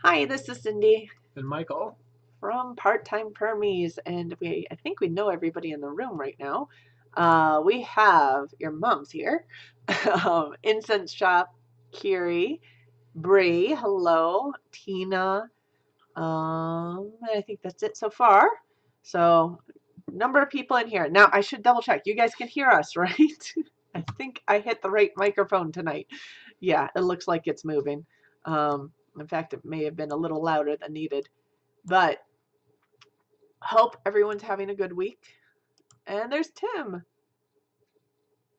Hi, this is Cindy And Michael. from Part-Time Permies, and I think we know everybody in the room right now. We have your mom's here, Incense Shop, Kiri, Bree, hello, Tina. I think that's it so far. So, number of people in here. Now, I should double check. You guys can hear us, right? I think I hit the right microphone tonight. Yeah, it looks like it's moving. In fact, it may have been a little louder than needed. But hope everyone's having a good week. And there's Tim,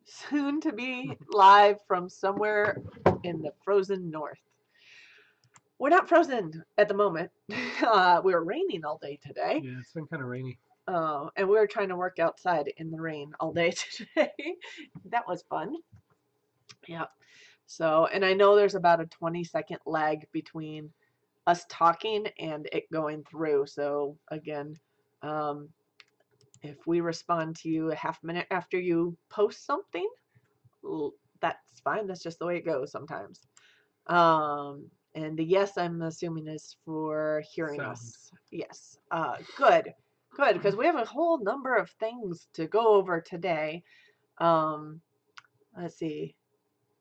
soon to be live from somewhere in the frozen north. We're not frozen at the moment. We were raining all day today. Yeah, it's been kind of rainy. And we were trying to work outside in the rain all day today. That was fun. Yeah. So, and I know there's about a 20-second lag between us talking and it going through. So, again, if we respond to you a half minute after you post something, that's fine. That's just the way it goes sometimes. And the yes, I'm assuming, is for hearing Sound. us. Yes. Good. Good, because we have a whole number of things to go over today. Let's see.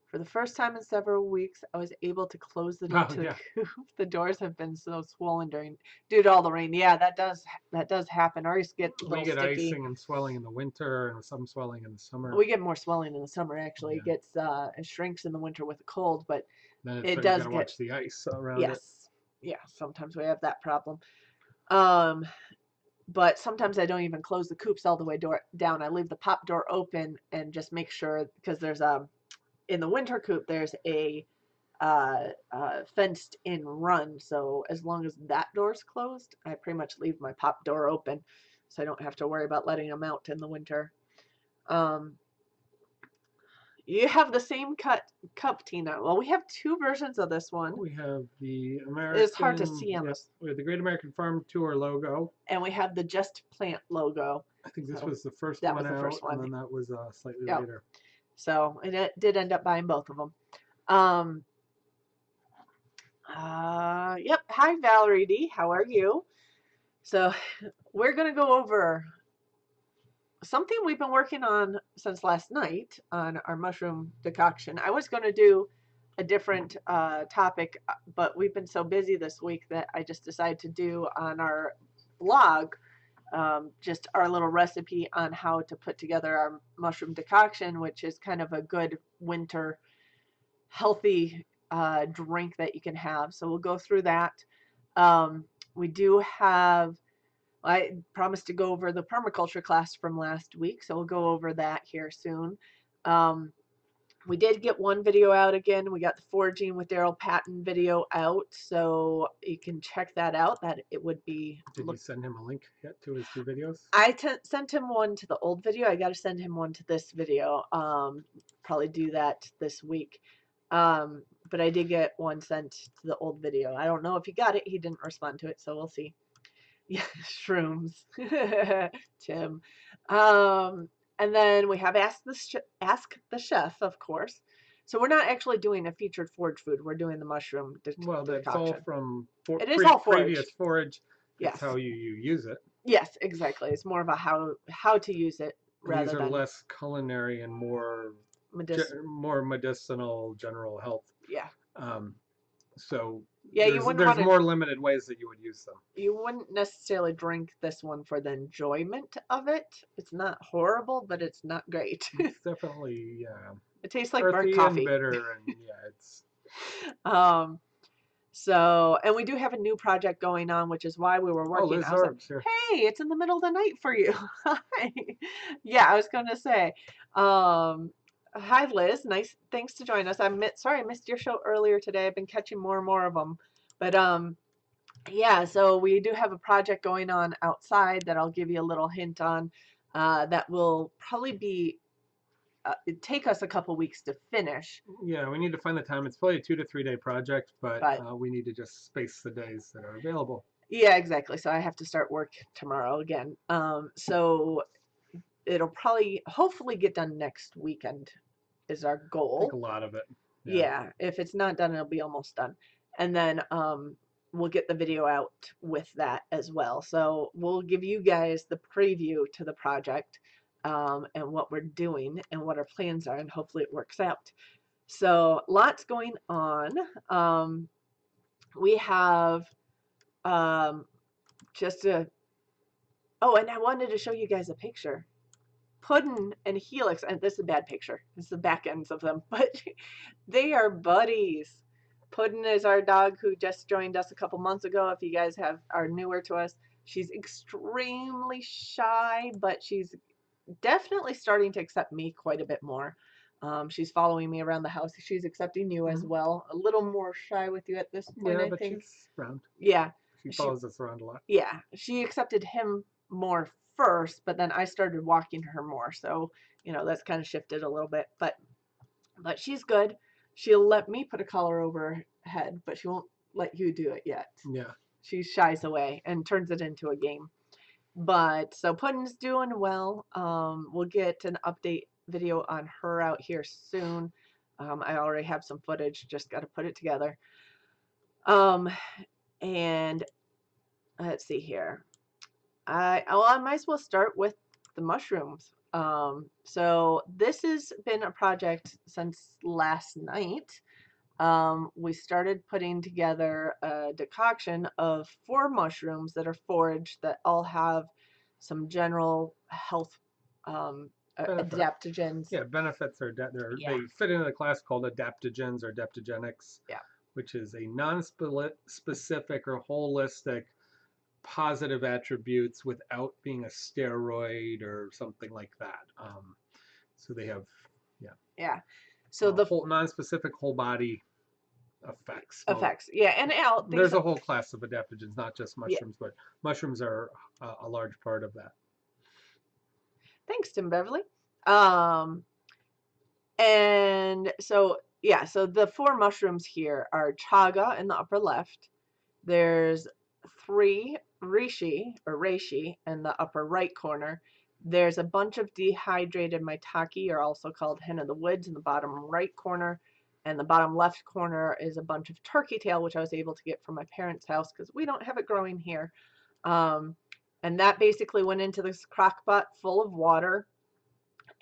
For the first time in several weeks, I was able to close the door to the coop. The doors have been so swollen due to all the rain. Yeah, that does happen. Ours get a little We get sticky. icing and swelling in the winter, and some swelling in the summer. We get more swelling in the summer. Actually, it gets it shrinks in the winter with the cold, but then it does get. Watch the ice around it. Yes, yeah. Sometimes we have that problem. But sometimes I don't even close the coops all the way down. I leave the pop door open and just make sure, because there's in the winter coop there's a fenced in run. So as long as that door's closed, I pretty much leave my pop door open, so I don't have to worry about letting them out in the winter. You have the same cup, Tina. Well, we have two versions of this one. We have the American. It's hard to see on this. We have the Great American Farm Tour logo. And we have the Just Plant logo. I think this was the first one. That was the first one. And then that was slightly later. So it did end up buying both of them. Yep. Hi, Valerie D. How are you? So we're going to go over something we've been working on since last night on our mushroom decoction. I was going to do a different topic, but we've been so busy this week that I just decided to do on our blog just our little recipe on how to put together our mushroom decoction, which is kind of a good winter healthy drink that you can have. So we'll go through that. We do have, I promised to go over the permaculture class from last week, so we'll go over that here soon. We did get one video out again. We got the Foraging with Daryl Patton video out, so you can check that out. That it would be. Did you send him a link yet to his two videos? I sent him one to the old video. I got to send him one to this video. Probably do that this week. But I did get one sent to the old video. I don't know if he got it. He didn't respond to it, so we'll see. Yeah, shrooms, Tim. And then we have Ask the Chef, of course. So we're not actually doing a featured forage food. We're doing the mushroom decoction. Well, that's all from it is all previous forage. Yes. That's how you use it. Yes, exactly. It's more of a how to use it rather than. These are less culinary and more medicinal, general health. Yeah. So yeah, there's more limited ways that you would use them. You wouldn't necessarily drink this one for the enjoyment of it. It's not horrible, but it's not great. It's definitely, yeah. It tastes like burnt coffee. And bitter, and yeah, it's. So, and we do have a new project going on, which is why we were working. Oh, Liz here. Hey, it's in the middle of the night for you. Hi. Yeah, I was going to say. Hi, Liz. Nice. Thanks to join us. Sorry I missed your show earlier today. I've been catching more and more of them. But yeah, so we do have a project going on outside that I'll give you a little hint on. That will probably be it'd take us a couple weeks to finish. Yeah, we need to find the time. It's probably a 2 to 3 day project, but we need to just space the days that are available. Yeah, exactly. So I have to start work tomorrow again. So it'll hopefully get done next weekend is our goal. I think a lot of it. Yeah, if it's not done, it'll be almost done. And then we'll get the video out with that as well. So we'll give you guys the preview to the project, and what we're doing and what our plans are, and hopefully it works out. So lots going on. We have just a, oh, and I wanted to show you guys a picture. Puddin and Helix, and this is a bad picture. This is the back ends of them, but they are buddies. Puddin is our dog who just joined us a couple months ago. If you guys are newer to us, she's extremely shy, but she's definitely starting to accept me quite a bit more. She's following me around the house. She's accepting you as well. A little more shy with you at this point, Yeah, I but think. she's around. Yeah. She follows us around a lot. Yeah, she accepted him more first, but then I started walking her more. So, that's kind of shifted a little bit. But she's good. She'll let me put a collar over her head, but she won't let you do it yet. Yeah. She shies away and turns it into a game. But so Puddin's doing well. We'll get an update video on her out here soon. I already have some footage, just got to put it together. And let's see here. I might as well start with the mushrooms. So this has been a project since last night. We started putting together a decoction of 4 mushrooms that are foraged that all have some general health adaptogens. Yeah, benefits are they fit into the class called adaptogens or adaptogenics. Yeah. Which is a non-specific or holistic positive attributes without being a steroid or something like that. So they have, yeah. So the whole non-specific whole body effects. Yeah, and there's a whole class of adaptogens, not just mushrooms, but mushrooms are a large part of that. Thanks, Tim Beverly. And so so the 4 mushrooms here are chaga in the upper left. There's 3 reishi in the upper right corner. There's a bunch of dehydrated maitake, or also called hen of the woods, in the bottom right corner. And the bottom left corner is a bunch of turkey tail, which I was able to get from my parents' house because we don't have it growing here. And that basically went into this crock pot full of water,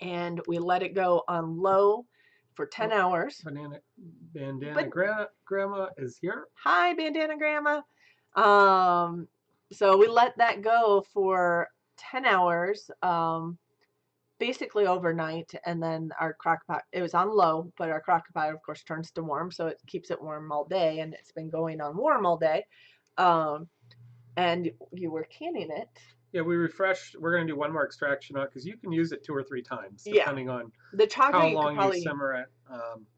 and we let it go on low for 10 hours. Bandana Grandma is here. Hi, Bandana Grandma. So we let that go for 10 hours, basically overnight, and then our crock pot, it was on low, but our crock pot, of course, turns to warm, so it keeps it warm all day, and it's been going on warm all day. And you were canning it. Yeah, we refreshed. We're going to do one more extraction on it because you can use it 2 or 3 times depending on the chaga how long you simmer it.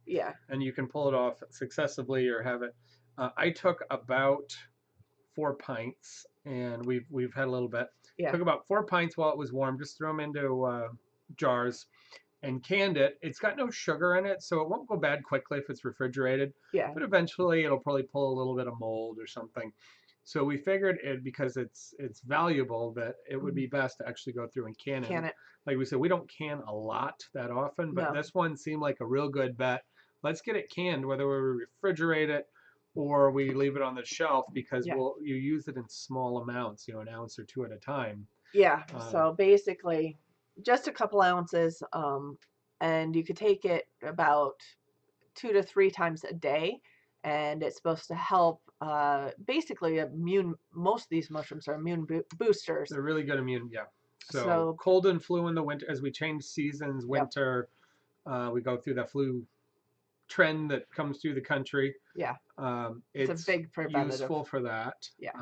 Yeah. And you can pull it off successively or have it. I took about 4 pints, and we've had a little bit. Yeah. Took about 4 pints while it was warm. Just threw them into jars and canned it. It's got no sugar in it, so it won't go bad quickly if it's refrigerated. Yeah. But eventually, it'll probably pull a little bit of mold or something. So we figured because it's valuable, that it would be best to actually go through and can it. Like we said, we don't can a lot that often, but this one seemed like a real good bet. Let's get it canned, whether we refrigerate it or we leave it on the shelf, because you use it in small amounts, an ounce or 2 at a time. Yeah. So basically, just a couple ounces, and you could take it about 2 to 3 times a day. And it's supposed to help, basically most of these mushrooms are immune boosters. They're really good immune, So cold and flu in the winter, as we change seasons, winter, we go through the flu trend that comes through the country. Yeah. It's a big preventative. Useful for that. Yeah.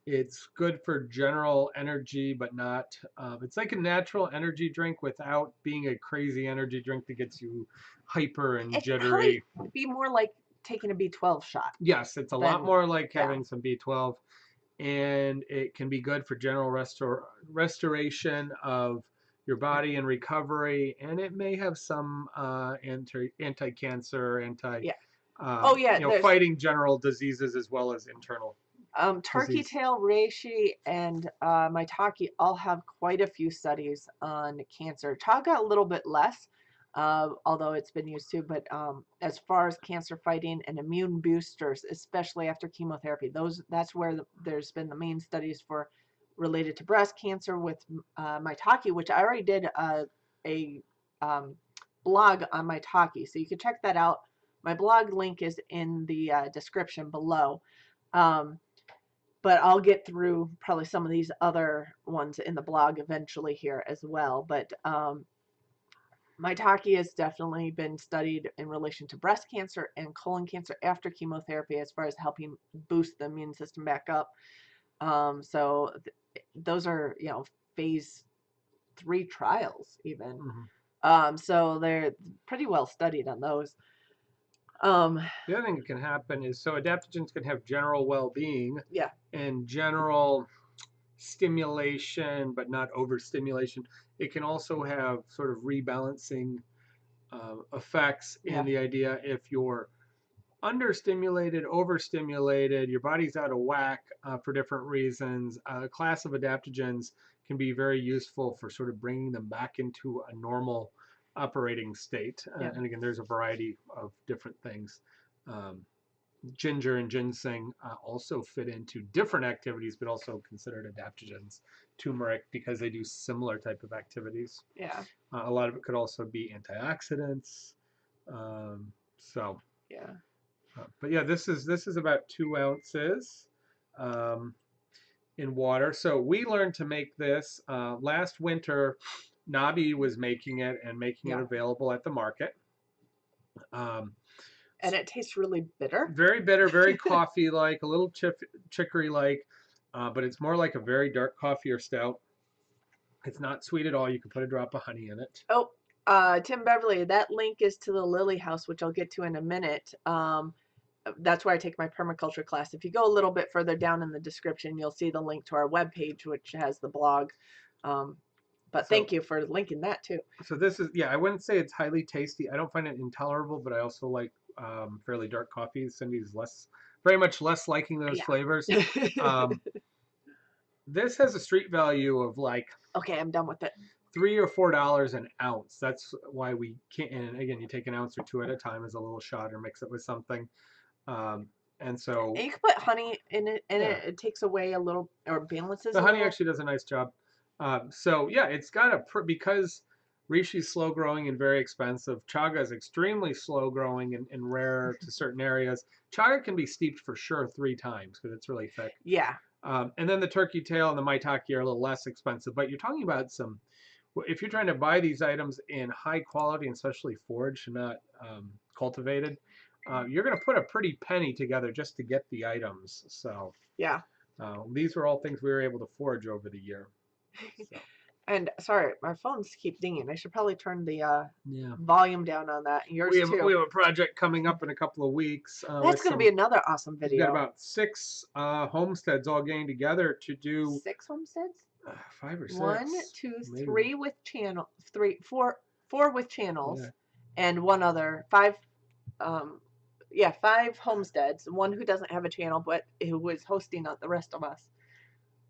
It's good for general energy, but not, it's like a natural energy drink without being a crazy energy drink that gets you hyper and jittery. It'd be more like taking a B12 shot. Yes, it's a lot more like having some B12, and it can be good for general restoration of your body and recovery, and it may have some anti-cancer, fighting general diseases as well as internal. Turkey tail, reishi, and maitake all have quite a few studies on cancer. Chaga a little bit less. although it's been used too. But as far as cancer fighting and immune boosters, especially after chemotherapy, that's where there's been the main studies for related to breast cancer with maitake, which I already did a blog on maitake, so you can check that out. My blog link is in the description below. But I'll get through probably some of these other ones in the blog eventually here as well. But maitake has definitely been studied in relation to breast cancer and colon cancer after chemotherapy as far as helping boost the immune system back up. So those are, phase 3 trials even. So they're pretty well studied on those. The other thing that can happen is, so adaptogens can have general well-being Yeah. and general stimulation, but not overstimulation. It can also have sort of rebalancing effects in the idea if you're understimulated, overstimulated, your body's out of whack for different reasons. A class of adaptogens can be very useful for sort of bringing them back into a normal operating state. And again, there's a variety of different things. Ginger and ginseng also fit into different activities, but also considered adaptogens. Turmeric, because they do similar type of activities. Yeah. A lot of it could also be antioxidants. So. Yeah. But yeah, this is about 2 ounces in water. So we learned to make this last winter. Nabi was making it and making it available at the market. And it tastes really bitter. Very bitter, very coffee-like, a little chicory-like, but it's more like a very dark coffee or stout. It's not sweet at all. You can put a drop of honey in it. Oh, Tim Beverly, that link is to the Lillie house, which I'll get to in a minute. That's where I take my permaculture class. If you go a little bit further down in the description, you'll see the link to our webpage, which has the blog. But thank you for linking that too. So this is, I wouldn't say it's highly tasty. I don't find it intolerable, but I also like fairly dark coffees. Cindy's very much less liking those flavors. This has a street value of like, okay, I'm done with it, $3 or $4 an ounce. That's why we can't. And again, you take an ounce or 2 at a time as a little shot, or mix it with something. And so you can put honey in it, and it takes away a little, or balances. The honey actually does a nice job. So yeah, it's got because Rishi's slow growing and very expensive. Chaga is extremely slow growing and rare to certain areas. Chaga can be steeped for sure 3 times because it's really thick. Yeah. And then the turkey tail and the maitake are a little less expensive. But you're talking about if you're trying to buy these items in high quality and especially foraged and not cultivated, you're going to put a pretty penny together just to get the items. So yeah, these were all things we were able to forage over the year. So. And sorry, my phones keep dinging. I should probably turn the volume down on that. Yours we too. We have a project coming up in a couple of weeks. That's going to be another awesome video. We've got about 6 homesteads all getting together to do 6 homesteads. 5 or 6. 1, 2, 3 with channel. 4 with channels, and one other 5. 5 homesteads. One who doesn't have a channel, but who was hosting the rest of us.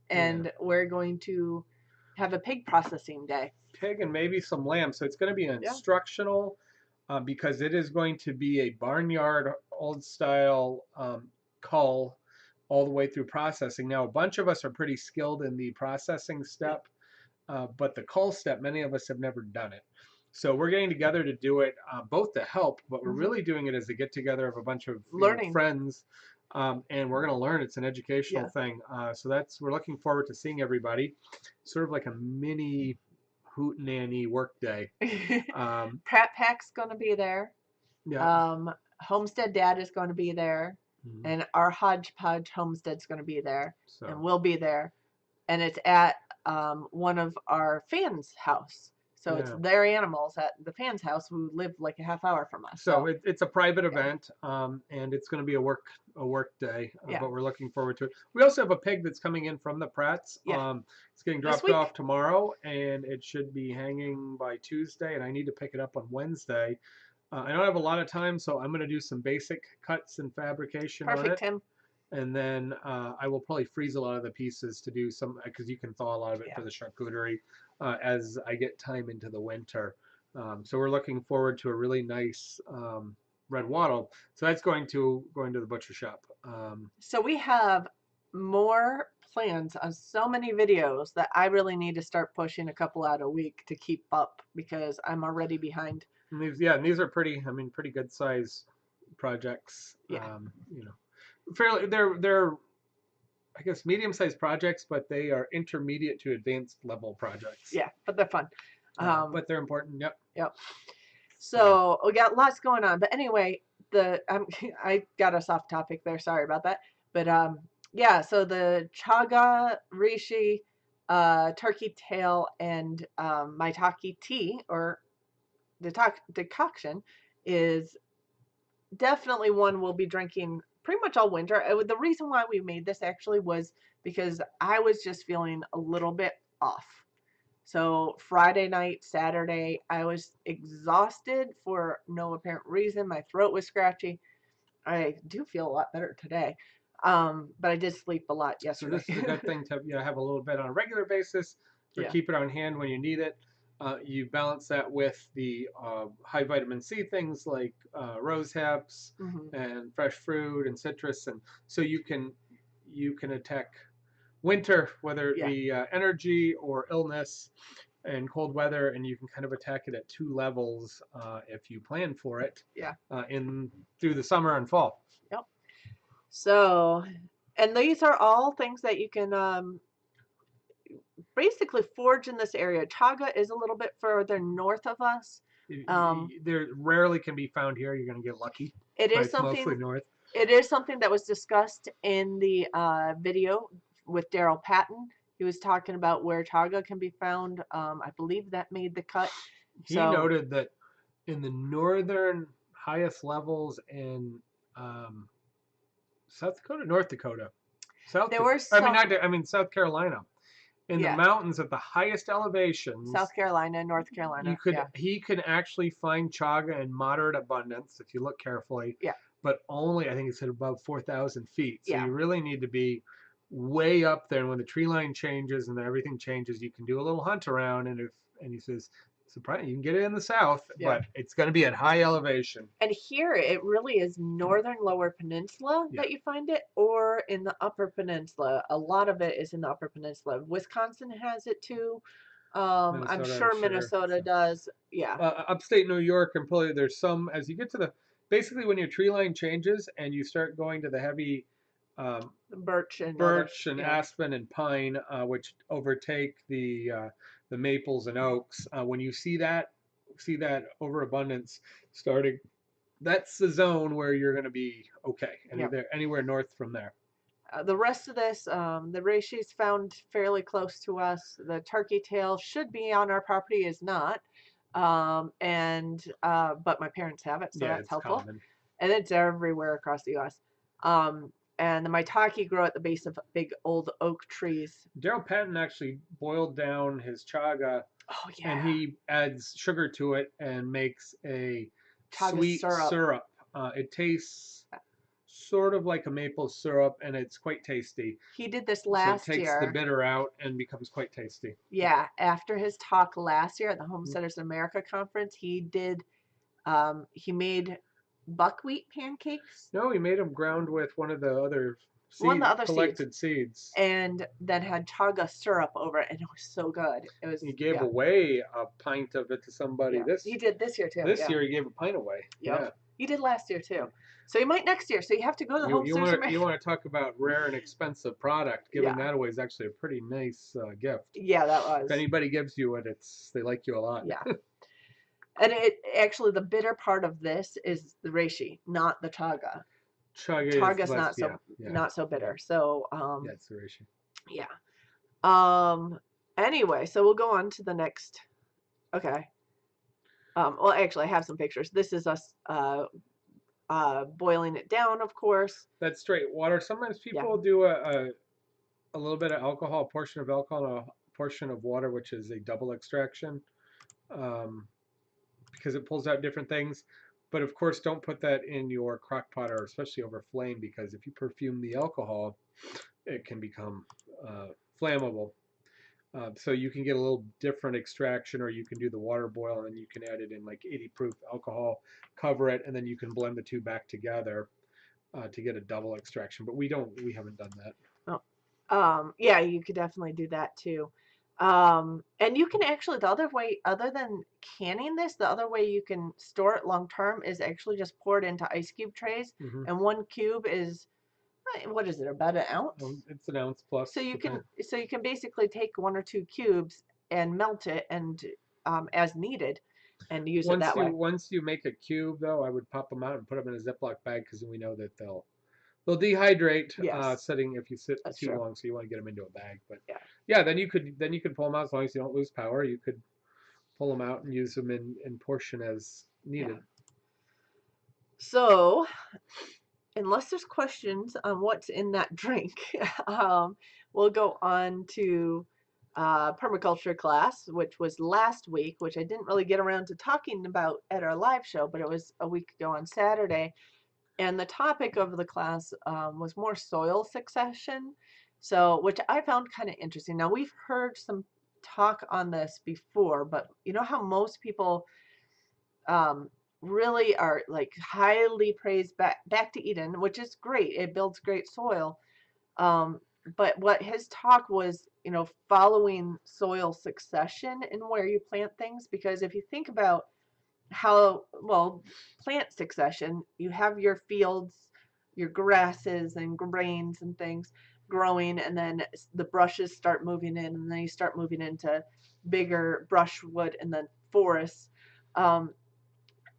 And we're going to have a pig processing day. Pig and maybe some lamb. So it's going to be an instructional, because it is going to be a barnyard, old style cull all the way through processing. Now, a bunch of us are pretty skilled in the processing step, but the cull step, many of us have never done it. So we're getting together to do it, both to help, but we're really doing it as a get together of a bunch of friends. And we're going to learn. It's an educational thing. So we're looking forward to seeing everybody. Sort of like a mini hootenanny work day. Pratt Pack's going to be there. Yeah. Homestead Dad is going to be there. And our Hodgepodge Homestead's going to be there. And we'll be there. And it's at one of our fans' house. So it's their animals at the fans' house who live like a half hour from us. So it's a private event, and it's going to be a work day, but we're looking forward to it. We also have a pig that's coming in from the Pratts. It's getting dropped off tomorrow, and it should be hanging by Tuesday, and I need to pick it up on Wednesday. I don't have a lot of time, so I'm going to do some basic cuts and fabrication on it. Perfect, Tim. And then I will probably freeze a lot of the pieces to do some, because you can thaw a lot of it for the charcuterie as I get time into the winter. So we're looking forward to a really nice red wattle. So that's going to the butcher shop. So we have more plans on so many videos that I really need to start pushing a couple out a week to keep up because I'm already behind. And these are pretty. I mean, pretty good size projects. Yeah. Fairly. They're I guess medium-sized projects, but they are intermediate to advanced level projects. Yeah, but they're fun. But they're important. Yep. Yep. So we got lots going on. But anyway, I got us off topic there. Sorry about that. But yeah, so the chaga, reishi, turkey tail, and maitake tea or decoction is definitely one we'll be drinking pretty much all winter. The reason why we made this actually was because I was just feeling a little bit off. So Friday night, Saturday, I was exhausted for no apparent reason. My throat was scratchy. I do feel a lot better today. But I did sleep a lot So yesterday. this is a good thing to have a little bit on a regular basis, or Yeah. keep it on hand when you need it. You balance that with the high vitamin C things like rose hips and fresh fruit and citrus, and so you can attack winter, whether it be energy or illness and cold weather, and you can kind of attack it at two levels if you plan for it. Yeah. In through the summer and fall. Yep. So, and these are all things that you can basically forage in this area. Chaga is a little bit further north of us. There rarely can be found here. You're going to get lucky. It is something. Mostly north. It is something that was discussed in the video with Daryl Patton. He was talking about where chaga can be found. I believe that made the cut. He noted that in the northern highest levels in South Dakota, North Dakota, South Carolina. In the mountains at the highest elevations, South Carolina, North Carolina, he can actually find chaga in moderate abundance if you look carefully. Yeah. But only, I think it's at above 4,000 feet. So you really need to be way up there. And when the tree line changes and everything changes, you can do a little hunt around. And he says, surprise, you can get it in the south, but it's going to be at high elevation. And here it really is northern lower peninsula that you find it, or in the upper peninsula. A lot of it is in the upper peninsula. Wisconsin has it too. I'm sure Minnesota does. Yeah. Upstate New York, and probably there's some, as you get to basically when your tree line changes and you start going to the heavy birch and aspen and pine, which overtake the maples and oaks. When you see that overabundance starting, that's the zone where you're going to be okay. Anywhere north from there. The rest of this, the reishi is found fairly close to us. The turkey tail should be on our property, is not. But my parents have it, so that's helpful. Common. And it's everywhere across the U.S. And the maitake grow at the base of big old oak trees. Daryl Patton actually boiled down his chaga, and he adds sugar to it and makes a chaga sweet syrup. It tastes sort of like a maple syrup, and it's quite tasty. He did this last year. It takes the bitter out and becomes quite tasty. Yeah, after his talk last year at the Homesteaders in America conference, he made buckwheat pancakes. No, he made them ground with one of the other collected seeds. And then had chaga syrup over it, and it was so good. It was. He gave away a pint of it to somebody. He did this year too. This year he gave a pint away. Yeah. He did last year too. So he might next year. So you have to go to the Homesteaders America. You want to talk about rare and expensive product? Giving that away is actually a pretty nice gift. Yeah, that was. If anybody gives you it, they like you a lot. Yeah. And it actually, the bitter part of this is the reishi, not the chaga. Chaga's not so bitter. So it's the reishi. Yeah. Anyway, so we'll go on to the next. Okay. Well, actually, I have some pictures. This is us boiling it down, of course. That's straight water. Sometimes people do a little bit of alcohol, a portion of alcohol, and a portion of water, which is a double extraction. Because it pulls out different things. But of course, don't put that in your crock pot, or especially over flame, because if you perfume the alcohol, it can become flammable. So you can get a little different extraction, or you can do the water boil and then you can add it in like 80 proof alcohol, cover it, and then you can blend the two back together to get a double extraction. But we haven't done that. Oh, yeah, you could definitely do that too. And you can actually, the other way, other than canning this, the other way you can store it long term is actually just pour it into ice cube trays. Hmm. And one cube is, what is it, about an ounce? It's an ounce plus. So you can basically take 1 or 2 cubes and melt it and as needed and use it that way. Once you make a cube, though, I would pop them out and put them in a Ziploc bag because we know that they'll dehydrate Yes, sitting if you sit that's too true. long. So you want to get them into a bag. But Yeah. yeah, then you could pull them out as long as you don't lose power. You could pull them out and use them in portion as Yeah. needed. So, unless there's questions on what's in that drink, we'll go on to permaculture class, which was last week, which I didn't really get around to talking about at our live show, but it was a week ago on Saturday. And the topic of the class was more soil succession, so which I found kind of interesting. Now we've heard some talk on this before, but you know how most people um, really are like highly praised back to Eden, which is great. It builds great soil. Um, but what his talk was, you know, following soil succession and where you plant things, because if you think about how, well, plant succession, you have your fields, your grasses and grains and things growing, and then the brushes start moving in, and then you start moving into bigger brushwood and then forests. Um,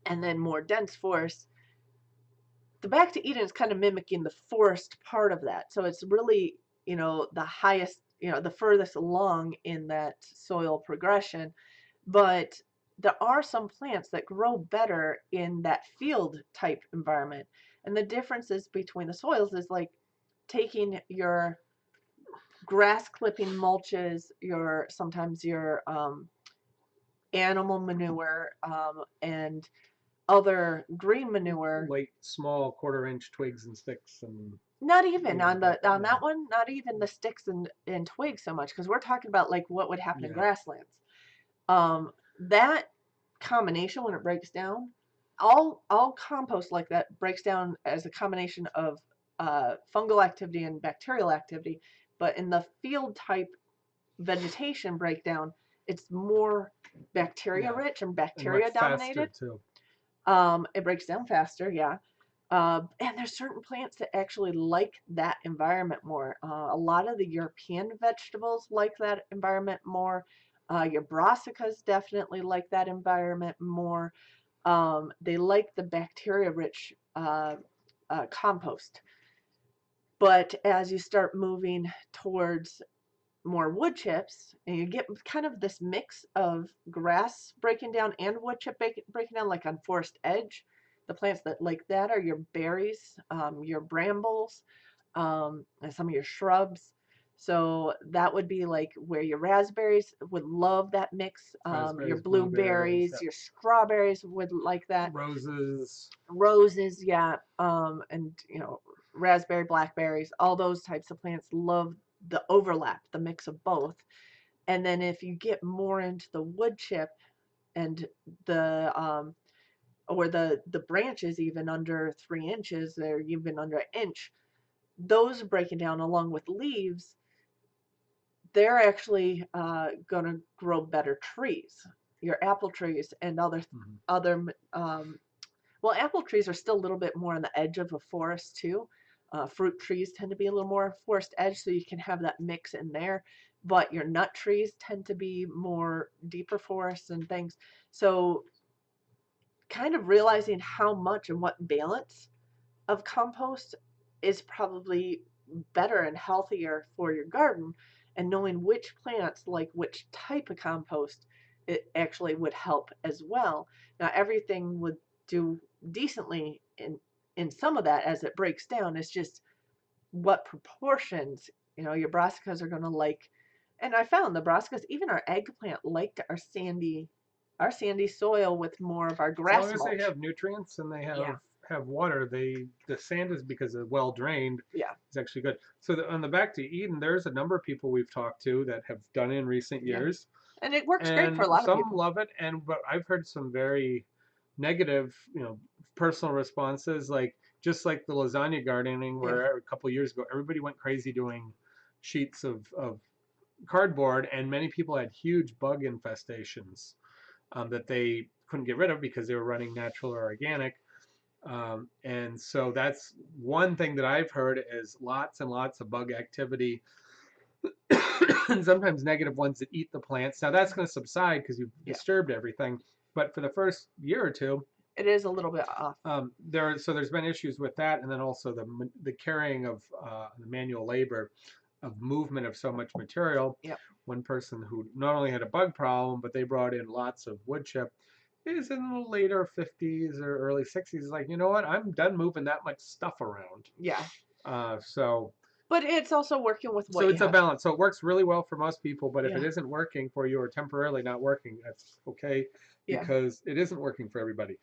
and then more dense forests. The Back to Eden is kind of mimicking the forest part of that. So it's really, you know, the highest, you know, the furthest along in that soil progression. But there are some plants that grow better in that field type environment. And the differences between the soils is like taking your grass clipping mulches, your sometimes your animal manure, and other green manure. Late, small, quarter-inch twigs and sticks and Not even things on like that. the on Yeah. that one, not even the sticks and twigs so much, because we're talking about like what would happen in Yeah. grasslands. That combination when it breaks down, all compost like that breaks down as a combination of fungal activity and bacterial activity. But in the field type vegetation breakdown, it's more bacteria Yeah. rich and And much bacteria faster dominated. too. It breaks down faster, yeah. And there's certain plants that actually like that environment more. A lot of the European vegetables like that environment more. Your brassicas definitely like that environment more. They like the bacteria-rich compost. But as you start moving towards more wood chips, and you get kind of this mix of grass breaking down and wood chip breaking down, like on Forest Edge. The plants that like that are your berries, your brambles, and some of your shrubs. So that would be like where your raspberries would love that mix. Your Raspberries, blueberries, blueberries, your strawberries would like that. roses. Roses, yeah, and you know, raspberry, blackberries, all those types of plants love the overlap, the mix of both. And then if you get more into the wood chip and the or the branches even under 3 inches or even under an inch, those breaking down along with leaves, they're actually going to grow better trees. Your apple trees and Mhm. other well, apple trees are still a little bit more on the edge of a forest too. Fruit trees tend to be a little more forest edge, so you can have that mix in there. But your nut trees tend to be more deeper forests and things. So, kind of realizing how much and what balance of compost is probably better and healthier for your garden, and knowing which plants like which type of compost it actually would help as well. Now everything would do decently in some of that as it breaks down. It's just what proportions, you know, your brassicas are going to like. And I found the brassicas, even our eggplant, liked our sandy soil with more of our As long grass as they mulch. have nutrients and they Yeah. have water, the sand is because it's well drained. Yeah. It's actually good. So on the Back to Eden, there's a number of people we've talked to that have done it in recent years, and it works great for a and lot of some people. love it, but I've heard some very negative, personal responses, like just like the lasagna gardening, where a couple of years ago everybody went crazy doing sheets of cardboard, and many people had huge bug infestations that they couldn't get rid of because they were running natural or organic. And so that's one thing that I've heard is lots and lots of bug activity, and sometimes negative ones that eat the plants. Now that's going to subside because you've disturbed everything. But for the first year or two, it is a little bit off. There's been issues with that, and then also the carrying of the manual labor of movement of so much material. Yep. One person who not only had a bug problem, but they brought in lots of wood chip, is in the later 50s or early 60s. Like, you know what? I'm done moving that much stuff around. Yeah. So. But it's also working with what So you it's a have. balance. So it works really well for most people, but if it isn't working for you or temporarily not working, that's okay, because it isn't working for everybody.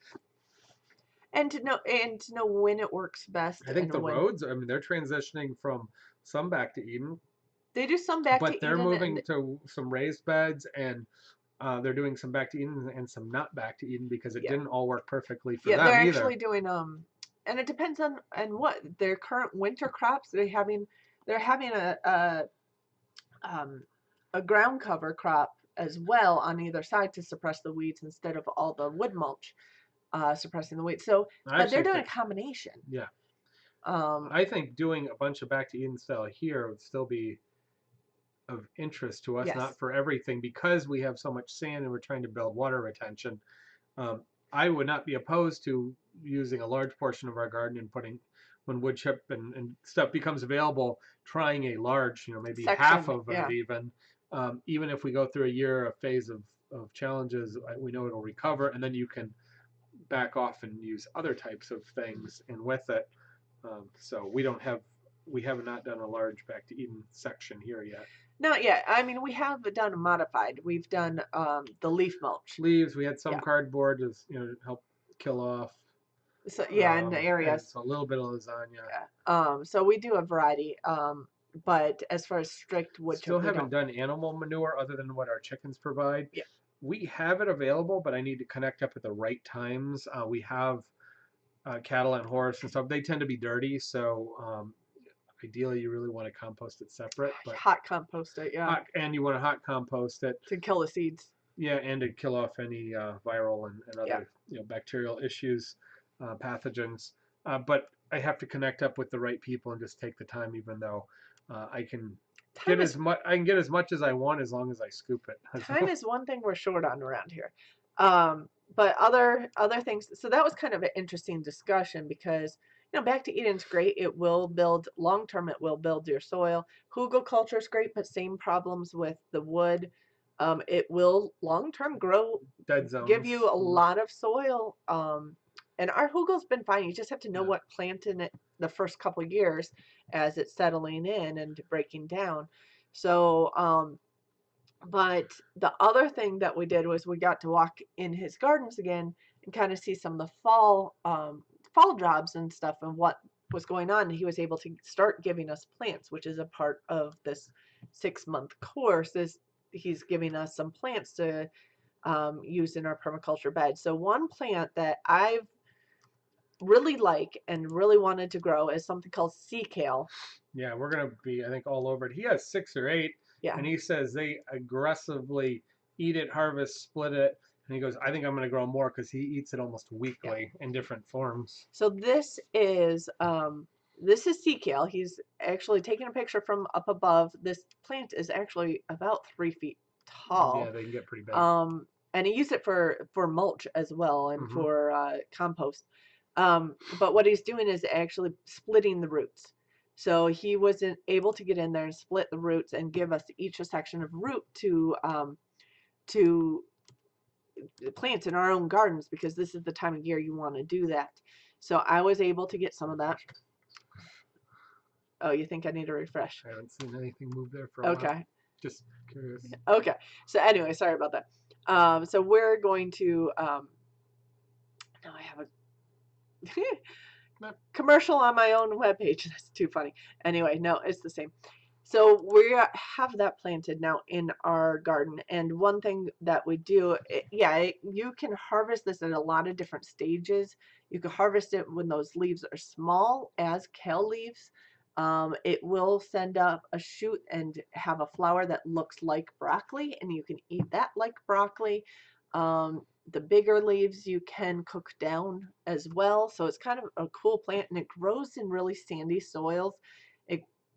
And to know when it works best. I think the roads, I mean, they're transitioning from some Back to Eden. They do some Back to Eden. But they're moving to some raised beds, and they're doing some Back to Eden and some not Back to Eden because it didn't all work perfectly for them either. Yeah, they're actually doing and it depends on what their current winter crops. They're having a ground cover crop as well on either side to suppress the weeds instead of all the wood mulch suppressing the weeds. So, but they're doing a combination. Yeah. I think doing a bunch of Back to Eden style here would still be of interest to us, not for everything, because we have so much sand and we're trying to build water retention. I would not be opposed to using a large portion of our garden and putting, when wood chip and stuff becomes available, trying a large, maybe half of it even if we go through a phase of challenges, we know it'll recover, and then you can back off and use other types of things in with it. So we have not done a large Back to Eden section here yet. Not yet. I mean, we have done a modified. We've done the leaf mulch. Leaves. We had some cardboard to help kill off. So in the areas. So a little bit of lasagna. So we do a variety. But as far as strict wood chip, still haven't done animal manure other than what our chickens provide. Yeah. We have it available, but I need to connect up at the right times. We have cattle and horse and stuff. They tend to be dirty, so ideally you really want to compost it separate. But hot compost it, and you want to hot compost it to kill the seeds. Yeah, and to kill off any viral and other bacterial issues, pathogens. But I have to connect up with the right people and just take the time, even though I can get as much as I want as long as I scoop it. Time is one thing we're short on around here. But other things. So that was kind of an interesting discussion because Back to Eden's great. It will build long term. It will build your soil. Hugelkulture is great, but same problems with the wood. It will long term grow, dead zones, give you a lot of soil. And our Hugel's been fine. You just have to know what plant in it the first couple years as it's settling in and breaking down. So, but the other thing that we did was we got to walk in his gardens again and kind of see some of the fall jobs and stuff and what was going on. And he was able to start giving us plants, which is a part of this 6-month course. Is he's giving us some plants to use in our permaculture bed. So one plant that I've really like and really wanted to grow is something called sea kale. Yeah, we're gonna be, I think, all over it. He has 6 or 8, and he says they aggressively eat it, harvest, split it, and he goes, I think I'm gonna grow more because he eats it almost weekly in different forms. So this is sea kale. He's actually taking a picture from up above. This plant is actually about 3 feet tall. Yeah, they can get pretty big. And he used it for mulch as well and for compost. But what he's doing is actually splitting the roots. So he wasn't able to get in there and split the roots and give us each a section of root to plants in our own gardens, because this is the time of year you want to do that. So I was able to get some of that. Oh, you think I need a refresh? I haven't seen anything move there for a while. Just curious. Okay. So anyway, sorry about that. So we're going to now I have Commercial on my own webpage. That's too funny. Anyway, no, it's the same. So we have that planted now in our garden. And one thing that we do, you can harvest this at a lot of different stages. You can harvest it when those leaves are small as kale leaves. It will send up a shoot and have a flower that looks like broccoli, and you can eat that like broccoli. The bigger leaves you can cook down as well. So it's kind of a cool plant, and it grows in really sandy soils.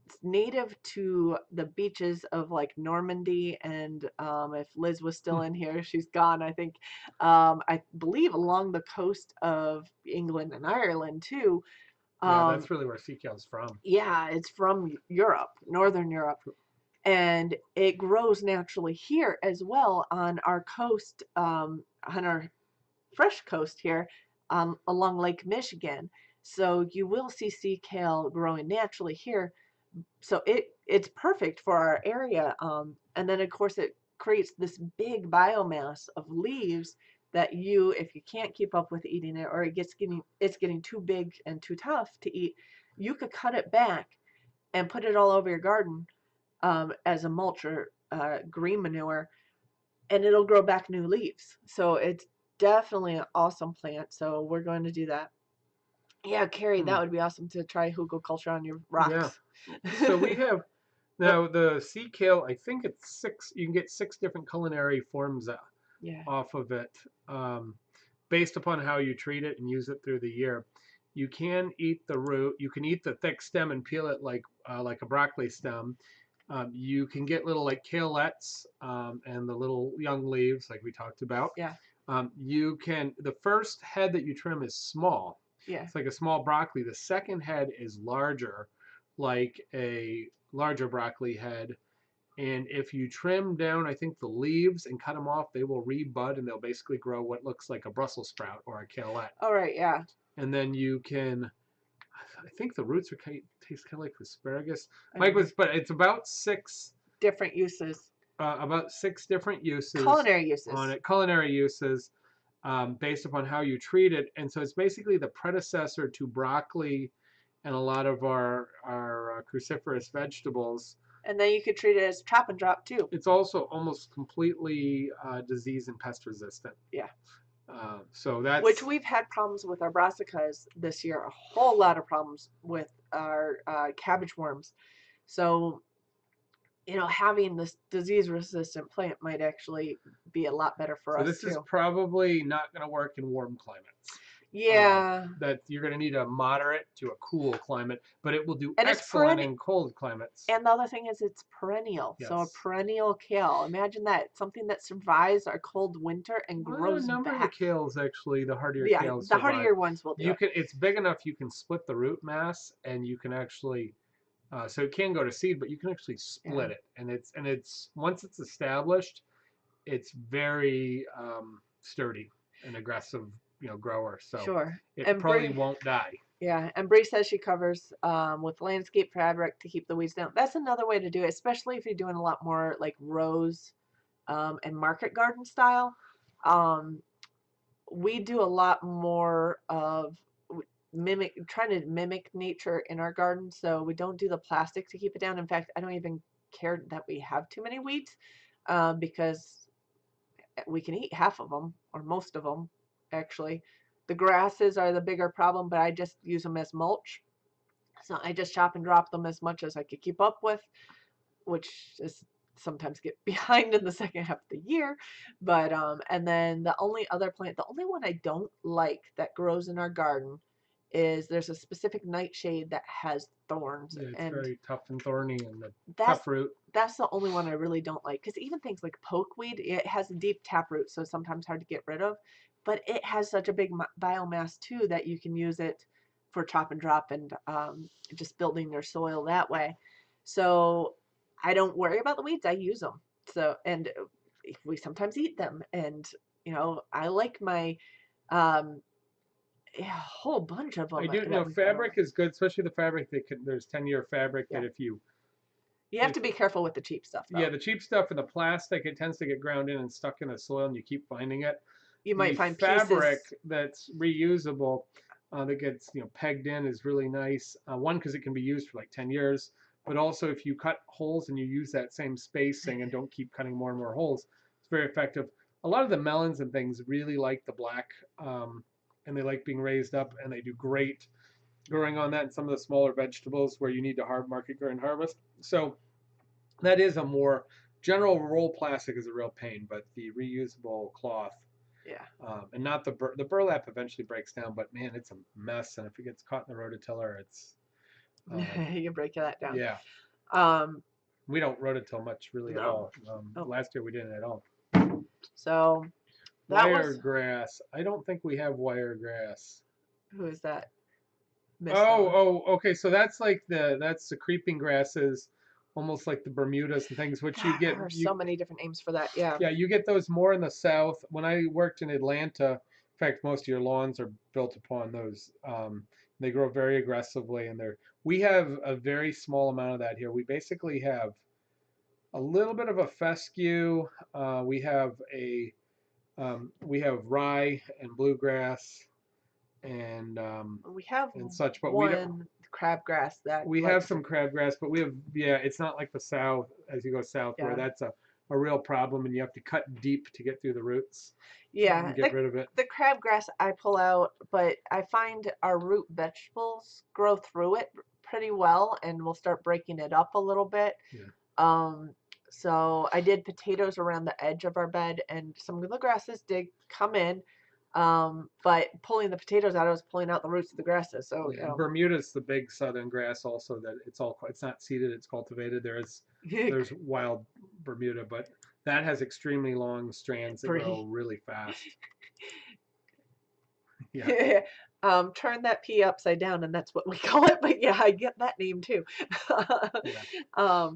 It's native to the beaches of like Normandy, and if Liz was still in here, she's gone, I think. I believe along the coast of England and Ireland too. Yeah, Um, that's really where sea kale's from. yeah, it's from Europe, Northern Europe, and it grows naturally here as well on our coast, on our fresh coast here, along Lake Michigan. So you will see sea kale growing naturally here. So it's perfect for our area. And then of course it creates this big biomass of leaves that you, if you can't keep up with eating it, or it's getting too big and too tough to eat, you could cut it back and put it all over your garden, as a mulch or green manure, and it'll grow back new leaves. So it's definitely an awesome plant. So we're going to do that. Yeah, Carrie, that would be awesome to try hugelkultur on your Yeah. rocks. So we have now the sea kale. I think it's 6. You can get 6 different culinary forms Yeah. off of it, based upon how you treat it and use it through the year. You can eat the root. You can eat the thick stem and peel it like a broccoli stem. You can get little like kalelettes, and the little young leaves like we talked about. Yeah. You can, the first head that you trim is small. Yeah. It's like a small broccoli. The second head is larger, like a larger broccoli head. And if you trim down, I think the leaves and cut them off, they will rebud and they'll basically grow what looks like a Brussels sprout or a kaleette. All right. Yeah. And then you can, I think the roots are taste kind of like asparagus. Mike was, but it's about 6 different uses. About 6 different uses. Culinary uses. On it. Culinary uses, based upon how you treat it. And so it's basically the predecessor to broccoli and a lot of our cruciferous vegetables. And then you could treat it as chop and drop too. It's also almost completely disease and pest resistant. Yeah. So that's, which we've had problems with our brassicas this year. A whole lot of problems with our cabbage worms. So, having this disease-resistant plant might actually be a lot better for us too. So this is probably not going to work in warm climates. Yeah. That you're going to need a moderate to a cool climate, but it will do excellent in cold climates. And the other thing is it's perennial. Yes. So a perennial kale. Imagine that. Something that survives our cold winter and grows a number back. Of the kales, actually, the hardier kales the hardier ones will do it. It's big enough you can split the root mass, and you can actually, so it can go to seed, but you can actually split it. And it's once it's established, it's very sturdy and aggressive, grower. So sure. It probably won't die. Yeah, and Bree says she covers with landscape fabric to keep the weeds down. That's another way to do it, especially if you're doing a lot more like rows and market garden style. We do a lot more of trying to mimic nature in our garden, so we don't do the plastic to keep it down. In fact, I don't even care that we have too many weeds, because we can eat half of them or most of them actually. The grasses are the bigger problem, but I just use them as mulch. So I just chop and drop them as much as I could keep up with, which is sometimes get behind in the second half of the year. But and then the only other plant, the only one I don't like that grows in our garden is there's a specific nightshade that has thorns. Yeah, it's very tough and thorny and the tough root. That's the only one I really don't like, because even things like pokeweed, it has a deep taproot, so sometimes hard to get rid of. But it has such a big biomass too that you can use it for chop and drop and just building your soil that way. So I don't worry about the weeds. I use them. So, and we sometimes eat them. And I like my a whole bunch of them. I do know fabric is good, especially the fabric there's 10-year fabric that if you have to be careful with the cheap stuff, though. Yeah, the cheap stuff and the plastic, it tends to get ground in and stuck in the soil, and you keep finding it. You might find fabric pieces that's reusable. that gets pegged in is really nice. One, because it can be used for like 10 years, but also if you cut holes and you use that same spacing and don't keep cutting more and more holes, it's very effective. A lot of the melons and things really like the black, and they like being raised up, and they do great growing on that. And some of the smaller vegetables where you need to hard market garden harvest. So that is a more general roll plastic is a real pain, but the reusable cloth, Yeah. and not the burlap eventually breaks down, but man, it's a mess. And if it gets caught in the rototiller, it's You break that down. yeah. Um, We don't rototill much really at no. all. Oh. Last year we didn't at all. So that was Wiregrass. I don't think we have wiregrass. who is that? Oh, okay. So that's like that's the creeping grasses, almost like the Bermudas and things, which you get. There are so many different names for that. Yeah. Yeah, you get those more in the south. When I worked in Atlanta, in fact, most of your lawns are built upon those. They grow very aggressively, and we have a very small amount of that here. We basically have a little bit of a fescue. We have rye and bluegrass and We have such, but we don't. one crabgrass that We have some crabgrass, but it's not like the south as you go south where that's a real problem, and you have to cut deep to get through the roots. Yeah, Get rid of it. The crabgrass I pull out, but I find our root vegetables grow through it pretty well, and we'll start breaking it up a little bit. Yeah. So I did potatoes around the edge of our bed, and some of the grasses did come in. But pulling the potatoes out, I was pulling out the roots of the grasses. So Bermuda's the big southern grass also that it's not seeded, it's cultivated. There's wild Bermuda, but that has extremely long strands that grow really fast. Yeah. Turn that P upside down, and that's what we call it. But yeah, I get that name too. Yeah.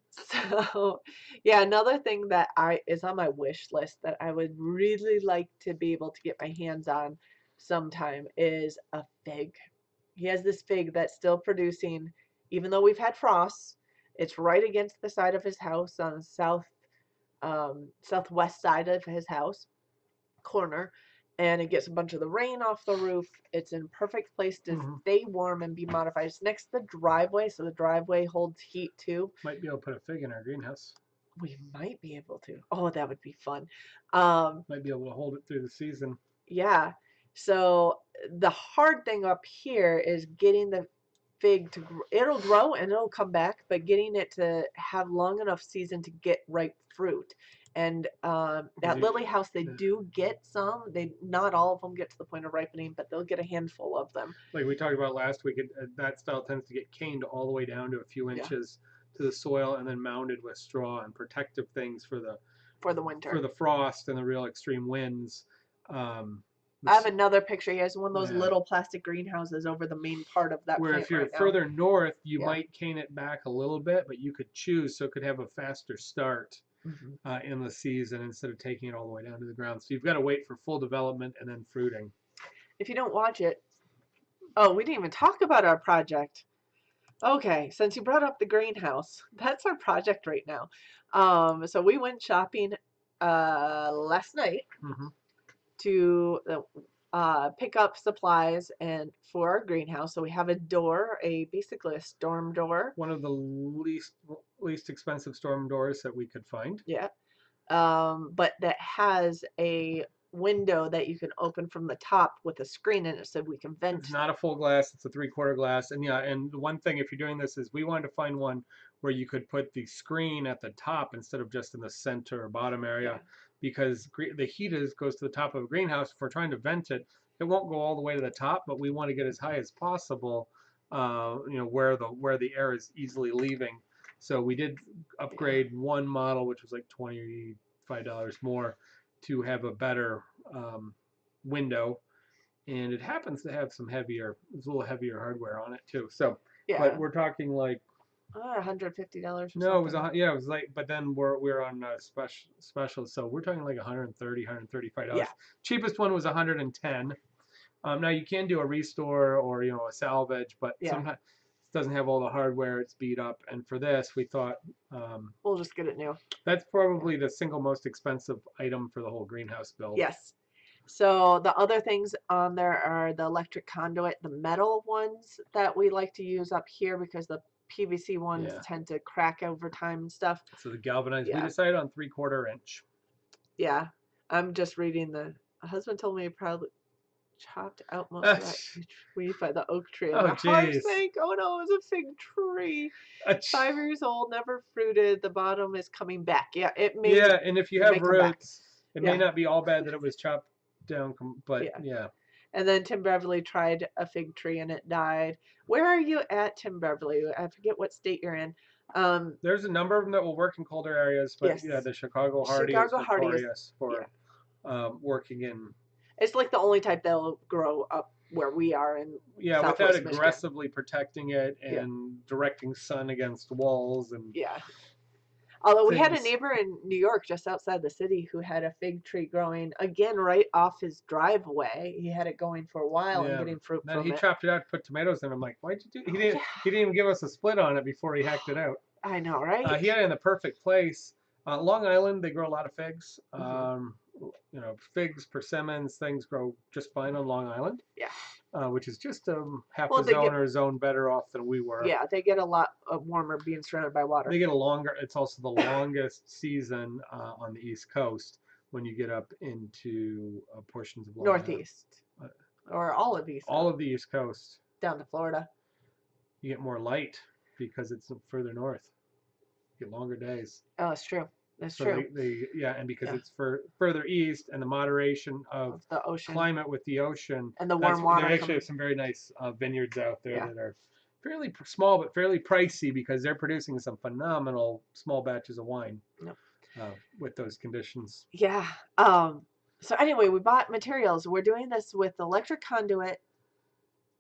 So yeah, another thing that is on my wish list that I would really like to be able to get my hands on sometime is a fig. He has this fig that's still producing, even though we've had frosts. It's right against the side of his house on the southwest side of his house corner, and it gets a bunch of the rain off the roof. It's in perfect place to stay warm and be modified. It's next to the driveway, so the driveway holds heat too. Might be able to put a fig in our greenhouse. We might be able to. Oh, that would be fun. Might be able to hold it through the season. Yeah. So the hard thing up here is getting the fig to it'll grow and it'll come back, but getting it to have long enough season to get ripe fruit. And at Lillie House, they do get some. Not all of them get to the point of ripening, but they'll get a handful of them. Like we talked about last week, that style tends to get caned all the way down to a few inches to the soil, and then mounded with straw and protective things for the winter, for the frost and the real extreme winds. I have another picture. He has one of those little plastic greenhouses over the main part of that. Where if you're further north, you might cane it back a little bit, but you could choose so it could have a faster start in the season instead of taking it all the way down to the ground. So you've got to wait for full development and then fruiting. If you don't watch it, we didn't even talk about our project. Okay, since you brought up the greenhouse, that's our project right now. So we went shopping last night to pick up supplies and for our greenhouse. So we have a door, basically a storm door. One of the least expensive storm doors that we could find. Yeah. But that has a window that you can open from the top with a screen in it so we can vent. It's not a full glass, it's a 3/4 glass. And and one thing if you're doing this is we wanted to find one where you could put the screen at the top instead of just in the center or bottom area, because the heat goes to the top of a greenhouse. If we're trying to vent it, it won't go all the way to the top, but we want to get as high as possible, where the air is easily leaving. So we did upgrade one model, which was like $25 more, to have a better window, and it happens to have some it's a little heavier hardware on it too. So, but we're talking like $150. No, it was it was like, but then we're on special, so we're talking like $130, $135. Yeah. Cheapest one was $110. Now you can do a restore or a salvage, but sometimes it doesn't have all the hardware, it's beat up. And for this, we thought we'll just get it new. That's probably the single most expensive item for the whole greenhouse build. Yes. So the other things on there are the electric conduit, the metal ones that we like to use up here because the PVC ones Yeah. tend to crack over time and stuff. So the galvanized, we Yeah, decided on 3/4 inch. yeah. I'm just reading the husband told me he probably chopped out most of that Ach, tree by the oak tree, and oh my heart jeez. sank. Oh no, it was a fig tree. Ach. 5 years old, never fruited. The bottom is coming back. Yeah, Yeah, and if you it may have come back. roots, it may Yeah, not be all bad that it was chopped down, but yeah. yeah. And then Tim Beverly tried a fig tree and it died. Where are you at, Tim Beverly? I forget what state you're in. There's a number of them that will work in colder areas, but Yes, yeah, the Chicago hardy is Chicago hardy is, notorious yeah. for working in. It's like the only type that'll grow up where we are in Yeah, without Southwest Michigan. aggressively protecting it Yeah, and directing sun against walls and yeah. Although we had a things. neighbor in New York just outside the city who had a fig tree growing again right off his driveway. He had it going for a while and Yeah. getting fruit Then from he it. chopped it out to put tomatoes in. I'm like, why'd you do? Oh, yeah. He didn't even give us a split on it before he hacked it out. I know, right? He had it in the perfect place. Long Island, they grow a lot of figs. Mhm. You know, figs, persimmons, things grow just fine on Long Island. Yeah. Which is just half Well, a zone or a zone better off than we were. yeah, they get a lot warmer being surrounded by water. They get a longer. It's also the longest season on the East Coast when you get up into portions of Long Northeast. Island. Or all of East. All of the East Coast. Down to Florida. You get more light because it's further north. You get longer days. Oh, it's true. That's So true. yeah, and because it's further east and the moderation of the ocean climate with the ocean and the warm water. They actually have some very nice vineyards out there that are fairly small but fairly pricey because they're producing some phenomenal small batches of wine with those conditions. Yeah. So anyway, we bought materials. We're doing this with electric conduit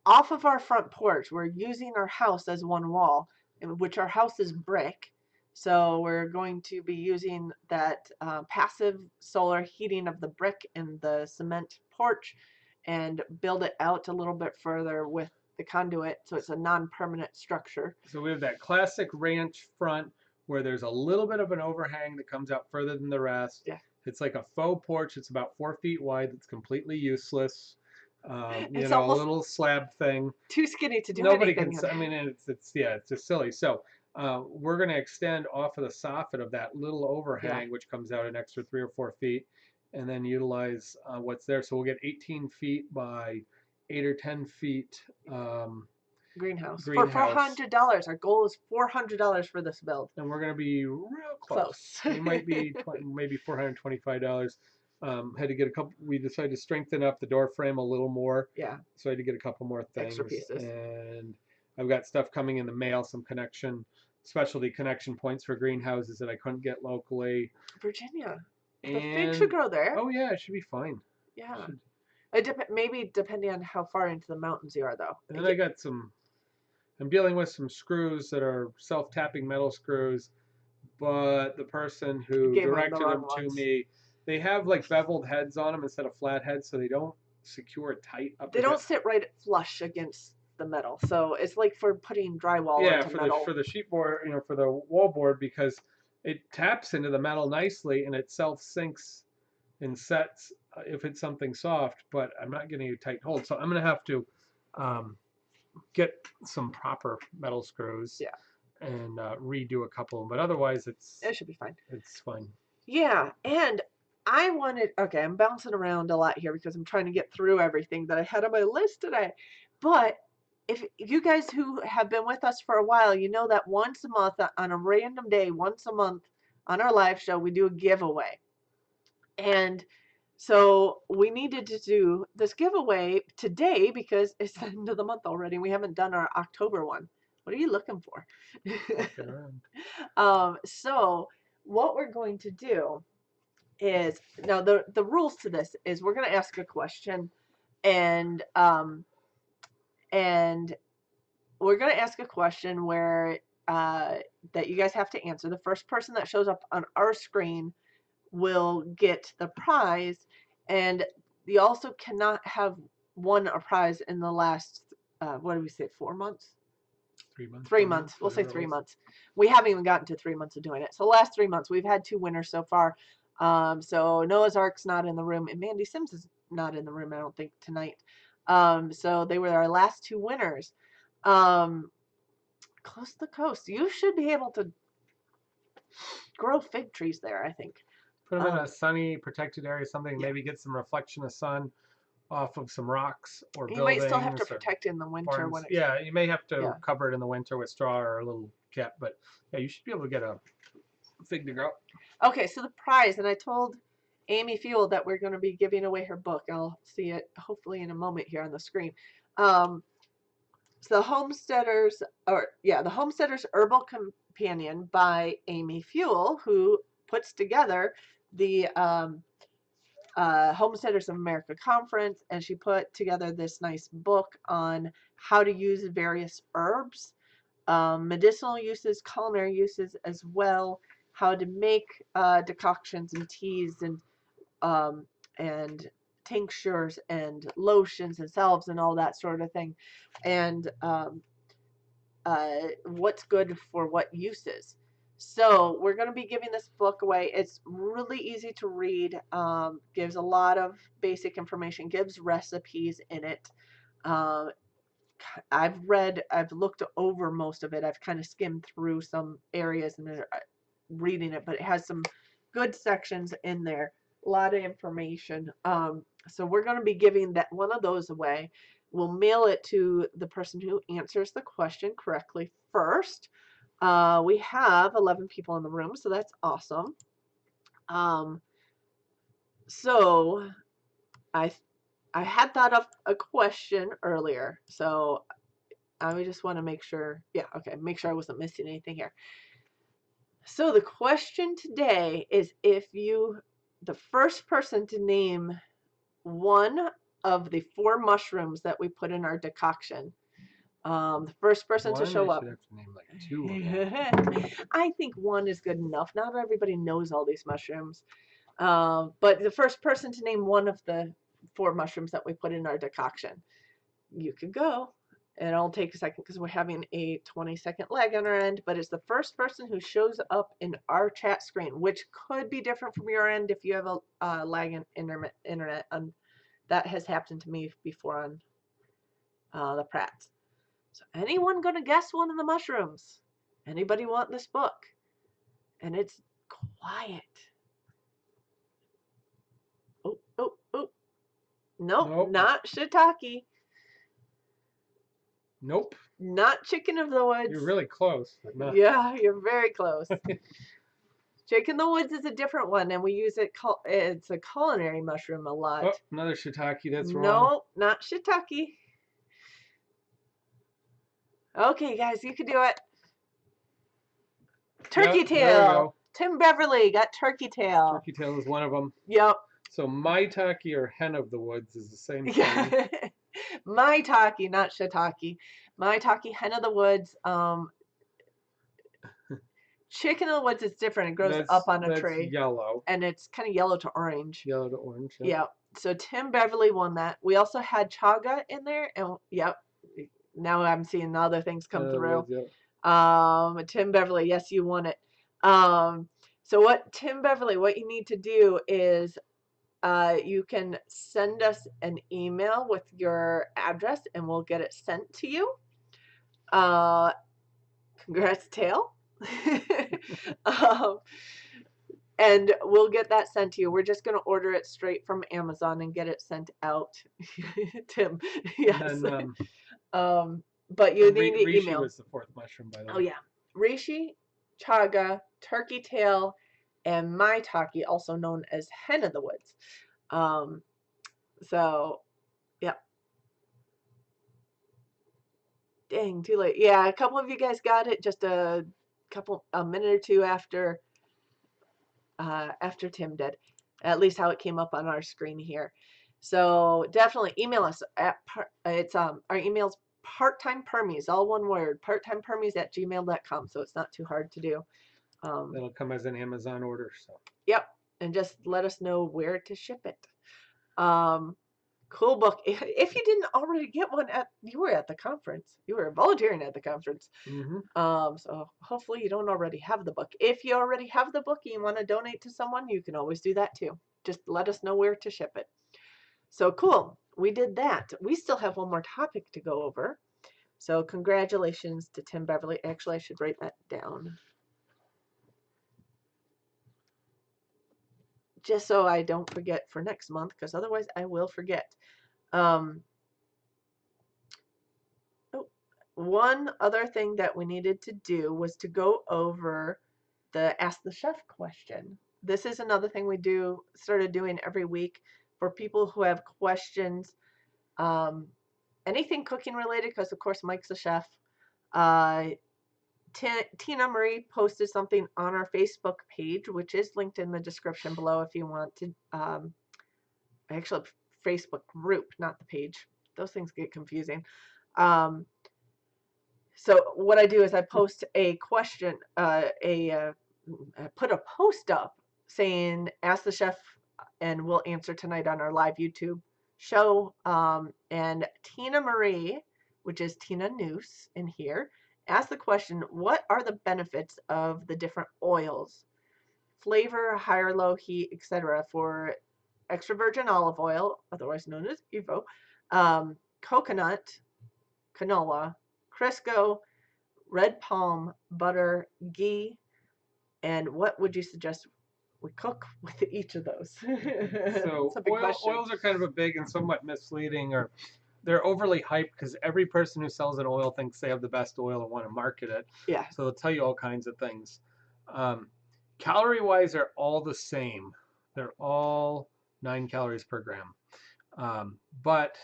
off of our front porch. We're using our house as one wall, which our house is brick. So we're going to be using that passive solar heating of the brick and the cement porch and build it out a little bit further with the conduit so it's a non-permanent structure. So we have that classic ranch front where there's a little bit of an overhang that comes out further than the rest. Yeah. It's like a faux porch. It's about 4 feet wide. It's completely useless. It's a little slab thing. Too skinny to do Nobody anything. can. I mean, it's just silly. So we're going to extend off of the soffit of that little overhang, which comes out an extra 3 or 4 feet, and then utilize what's there. So we'll get 18 feet by 8 or 10 feet. Greenhouse. For $400. Our goal is $400 for this build. And we're going to be real close. We might be maybe $425. Had to get a couple. We decided to strengthen up the door frame a little more. Yeah. So I had to get a couple more things. Extra pieces. And I've got stuff coming in the mail. Some specialty connection points for greenhouses that I couldn't get locally. Virginia. The fig should grow there. Oh yeah, it should be fine. Yeah. Maybe depending on how far into the mountains you are, though. And then I got I'm dealing with some screws that are self-tapping metal screws, but the person who directed them to me, they have like beveled heads on them instead of flat heads, so they don't secure tight up. They don't sit right flush against the metal, so it's like for putting drywall into metal. For the sheet board, for the wall board, because it taps into the metal nicely and it self-sinks and sets if it's something soft, but I'm not getting a tight hold, so I'm gonna have to get some proper metal screws and redo a couple, but otherwise it should be fine. It's fine. Yeah, and I'm bouncing around a lot here because I'm trying to get through everything that I had on my list today. But if you guys who have been with us for a while, you know that once a month, on a random day, once a month on our live show, we do a giveaway. And so we needed to do this giveaway today because it's the end of the month already and we haven't done our October one. What are you looking for? So what we're going to do is, now the rules to this is we're going to ask a question and we're going to ask a question where that you guys have to answer. The first person that shows up on our screen will get the prize, and you also cannot have won a prize in the last what did we say, 4 months? 3 months. 3 months. We'll say 3 months. We haven't even gotten to 3 months of doing it. So the last 3 months we've had 2 winners so far. So Noah's Ark's not in the room, and Mandy Sims is not in the room, I don't think, tonight. So they were our last two winners. Close to the coast. You should be able to grow fig trees there, I think. Put them in a sunny, protected area, something, yeah. maybe get some reflection of sun off of some rocks or You might still have to buildings or protect it in the winter barns. when it's Yeah, you may have to yeah. cover it in the winter with straw or a little cap, but yeah, you should be able to get a fig to grow. Okay, so the prize, and I told Amy Fuel that we're going to be giving away her book. I'll see it hopefully in a moment here on the screen. So the Homesteaders, the Homesteaders Herbal Companion by Amy Fuel, who puts together the Homesteaders of America conference, and she put together this nice book on how to use various herbs, medicinal uses, culinary uses as well, how to make decoctions and teas and tinctures and lotions and salves and all that sort of thing, and what's good for what uses. So we're going to be giving this book away. It's really easy to read, gives a lot of basic information, gives recipes in it. I've looked over most of it. I've kind of skimmed through some areas and reading it, but it has some good sections in there. A lot of information. So we're going to be giving that one of those away. We'll mail it to the person who answers the question correctly first. We have 11 people in the room, so that's awesome. So I had thought of a question earlier, so I just want to make sure. Yeah, okay, make sure I wasn't missing anything here. So the question today is the first person to name one of the 4 mushrooms that we put in our decoction. The first person to show up. Should have to name like 2 of them. I think 1 is good enough. Not everybody knows all these mushrooms. But the first person to name one of the 4 mushrooms that we put in our decoction, you could go. And it'll take a second because we're having a 20-second lag on our end, but it's the first person who shows up in our chat screen, which could be different from your end if you have a lag in internet. That has happened to me before on the Prats. So anyone going to guess one of the mushrooms? Anybody want this book? And it's quiet. Oh, oh, oh. Nope. Not shiitake. Nope. Not chicken of the woods. You're really close. No. Yeah, you're very close. Chicken of the woods is a different one, and we use it. It's a culinary mushroom a lot. Oh, another shiitake. That's wrong. No, not shiitake. Okay, guys, you can do it. Turkey tail. Tim Beverly got turkey tail. Turkey tail is one of them. Yep. So maitake or hen of the woods is the same thing. Maitake, not shiitake. Maitake, hen of the woods. Chicken of the woods is different. It grows up on a tree. Yellow. And it's kind of yellow to orange. Yellow to orange. Yep. Yeah. So Tim Beverly won that. We also had chaga in there, and yep. Now I'm seeing other things come through. Yep. Tim Beverly, yes, you won it. So what you need to do is you can send us an email with your address and we'll get it sent to you. Congrats, Tail. And we'll get that sent to you. We're just going to order it straight from Amazon and get it sent out. Tim, yes. And, but you need to email. Reishi was the 4th mushroom, by the way. Oh, yeah. Reishi, chaga, turkey tail, and maitake, also known as hen of the woods. So, yeah. Dang, too late. Yeah, a couple of you guys got it just a minute or two after Tim did. At least how it came up on our screen here. So definitely email us at our email's part-time permies, all one word, parttimepermies@gmail.com. So it's not too hard to do. It'll come as an Amazon order. So. Yep, and just let us know where to ship it. Cool book. If you didn't already get one, you were at the conference. You were volunteering at the conference. Mm-hmm. So hopefully you don't already have the book. If you already have the book and you want to donate to someone, you can always do that too. Just let us know where to ship it. So cool. We did that. We still have one more topic to go over. So congratulations to Tim Beverly. Actually, I should write that down just so I don't forget for next month, because otherwise I will forget. Um, oh, one other thing that we needed to do was to go over the Ask the Chef question. This is another thing we started doing every week for people who have questions. Um, Anything cooking related, because of course Mike's a chef. Uh, Tina Marie posted something on our Facebook page, which is linked in the description below if you want to. Actually, Facebook group, not the page. Those things get confusing. Um, so what I do is I post a question, I put a post up saying, "Ask the chef," and we'll answer tonight on our live YouTube show. And Tina Marie, which is Tina Noose in here, asked the question, what are the benefits of the different oils, flavor, high or low heat, etc., for extra virgin olive oil, otherwise known as Evo, coconut, canola, Crisco, red palm, butter, ghee, and what would you suggest we cook with each of those? So It's a big question. oils are kind of a big and somewhat misleading, or they're overly hyped because every person who sells an oil thinks they have the best oil and want to market it. Yeah. So they'll tell you all kinds of things. Calorie wise, they're all the same. They're all 9 calories per gram. But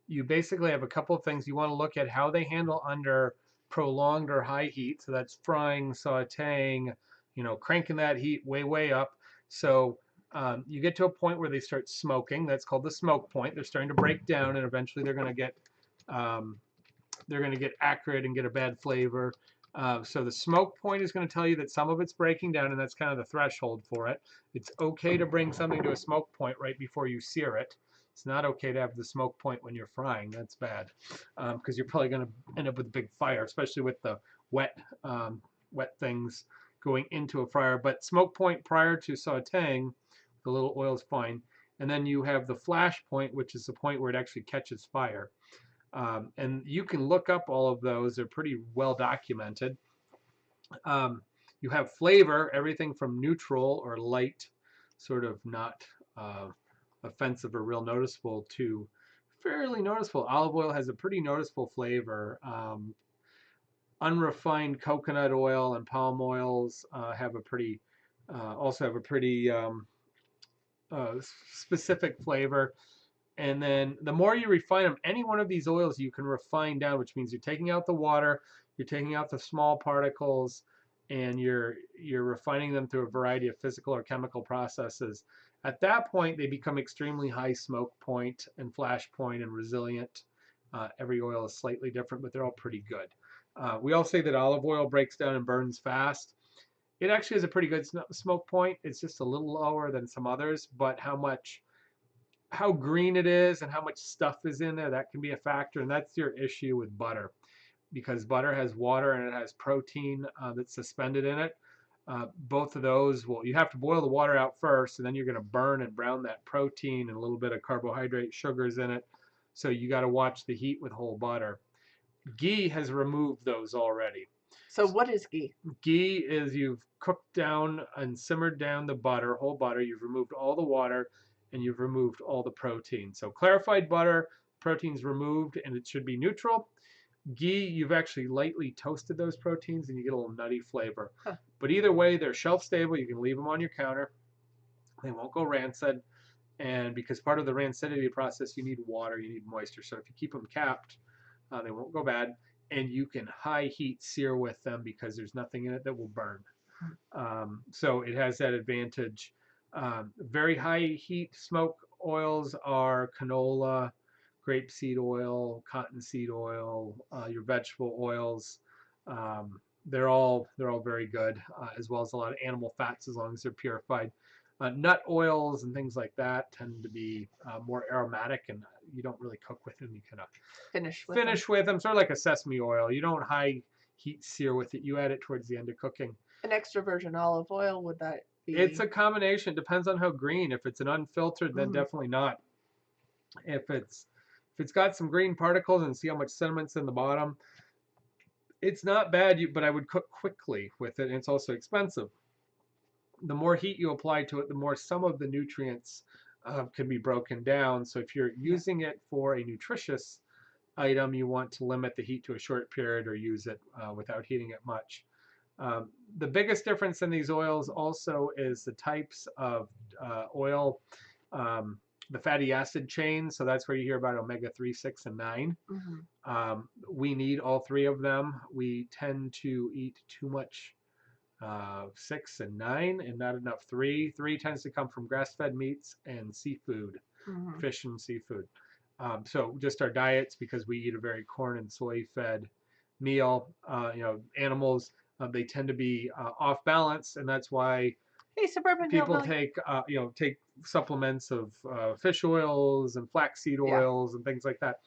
you basically have a couple of things. You want to look at how they handle under prolonged or high heat. So that's frying, sauteing, cranking that heat way, way up. So you get to a point where they start smoking. That's called the smoke point. They're starting to break down, and eventually they're going to get acrid and get a bad flavor. So the smoke point is going to tell you that some of it's breaking down, and that's kind of the threshold for it. It's okay to bring something to a smoke point right before you sear it. It's not okay to have the smoke point when you're frying. That's bad, because you're probably going to end up with a big fire, especially with the wet things going into a fryer. But smoke point prior to sauteing, the little oil is fine. And then you have the flash point, which is the point where it actually catches fire. And you can look up all of those. They're pretty well documented. You have flavor, everything from neutral or light, sort of not offensive or real noticeable, to fairly noticeable. Olive oil has a pretty noticeable flavor. Unrefined coconut oil and palm oils also have a pretty specific flavor. And then the more you refine them, any one of these oils you can refine down, which means you're taking out the water, you're taking out the small particles, and you're refining them through a variety of physical or chemical processes. At that point, they become extremely high smoke point and flash point and resilient. Every oil is slightly different, but they're all pretty good. We all say that olive oil breaks down and burns fast. It actually has a pretty good smoke point. It's just a little lower than some others, but how green it is and how much stuff is in there, that can be a factor. And that's your issue with butter, because butter has water and it has protein that's suspended in it. Both of those, well, you have to boil the water out first, and then you're going to burn and brown that protein and a little bit of carbohydrate sugars in it. So you got to watch the heat with whole butter. Ghee has removed those already. So what is ghee? Ghee is you've cooked down and simmered down the butter, whole butter. You've removed all the water and you've removed all the protein. So clarified butter, protein's removed and it should be neutral. Ghee, you've actually lightly toasted those proteins and you get a little nutty flavor. Huh. But either way, they're shelf stable. You can leave them on your counter. They won't go rancid. And because part of the rancidity process, you need water, you need moisture. So if you keep them capped, they won't go bad. And you can high heat sear with them because there's nothing in it that will burn. So it has that advantage. Very high heat smoke oils are canola, grapeseed oil, cottonseed oil, your vegetable oils. They're all very good, as well as a lot of animal fats as long as they're purified. Nut oils and things like that tend to be more aromatic, and you don't really cook with them. You kind of finish with them, sort of like a sesame oil. You don't high heat sear with it. You add it towards the end of cooking. An extra virgin olive oil, would that It's a combination. Depends on how green. If it's an unfiltered, then Mm-hmm. definitely not. If it's got some green particles and see how much sediment's in the bottom, it's not bad. But I would cook quickly with it, and it's also expensive. The more heat you apply to it, the more some of the nutrients can be broken down. So if you're Yeah. using it for a nutritious item, you want to limit the heat to a short period or use it without heating it much. The biggest difference in these oils also is the types of oil, um, the fatty acid chain. So that's where you hear about omega 3, 6, and 9. Mm-hmm. We need all three of them. We tend to eat too much 6 and 9 and not enough 3. 3 tends to come from grass-fed meats and seafood, Mm-hmm. fish and seafood. So just our diets, because we eat a very corn and soy fed meal. Animals, they tend to be off balance, and that's why Hey, Suburban people Hillbilly. take supplements of fish oils and flaxseed Yeah. oils and things like that.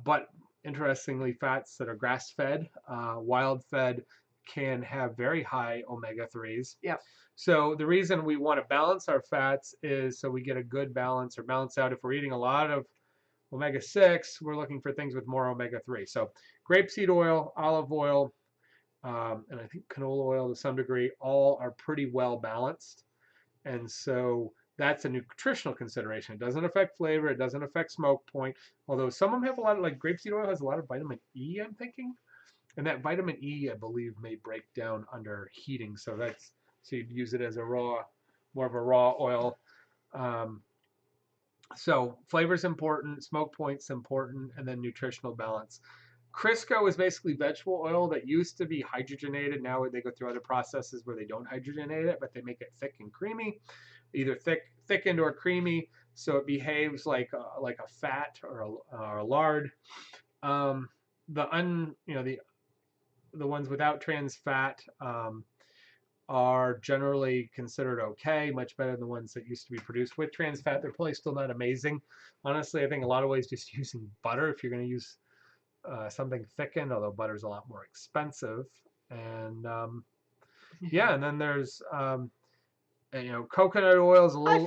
But interestingly, fats that are grass fed, wild fed, can have very high omega 3s. Yep. So the reason we want to balance our fats is so we get a good balance or balance out. If we're eating a lot of omega 6, we're looking for things with more omega 3. So grapeseed oil, olive oil, and I think canola oil to some degree, all are pretty well balanced. And so that's a nutritional consideration. It doesn't affect flavor. It doesn't affect smoke point. Although some of them have a lot of, like grapeseed oil has a lot of vitamin E, I'm thinking. And that vitamin E, I believe, may break down under heating. So you'd use it as a more of a raw oil. Um, so flavor's important, smoke point's important, and then nutritional balance. Crisco is basically vegetable oil that used to be hydrogenated. Now they go through other processes where they don't hydrogenate it, but they make it thick and creamy, either thickened or creamy, so it behaves like a fat or a lard. Um, the ones without trans fat are generally considered okay, much better than the ones that used to be produced with trans fat. They're probably still not amazing. Honestly, I think a lot of ways just using butter if you're going to use something thickened, although butter's a lot more expensive. And yeah, and then there's coconut oil is a Hi, little.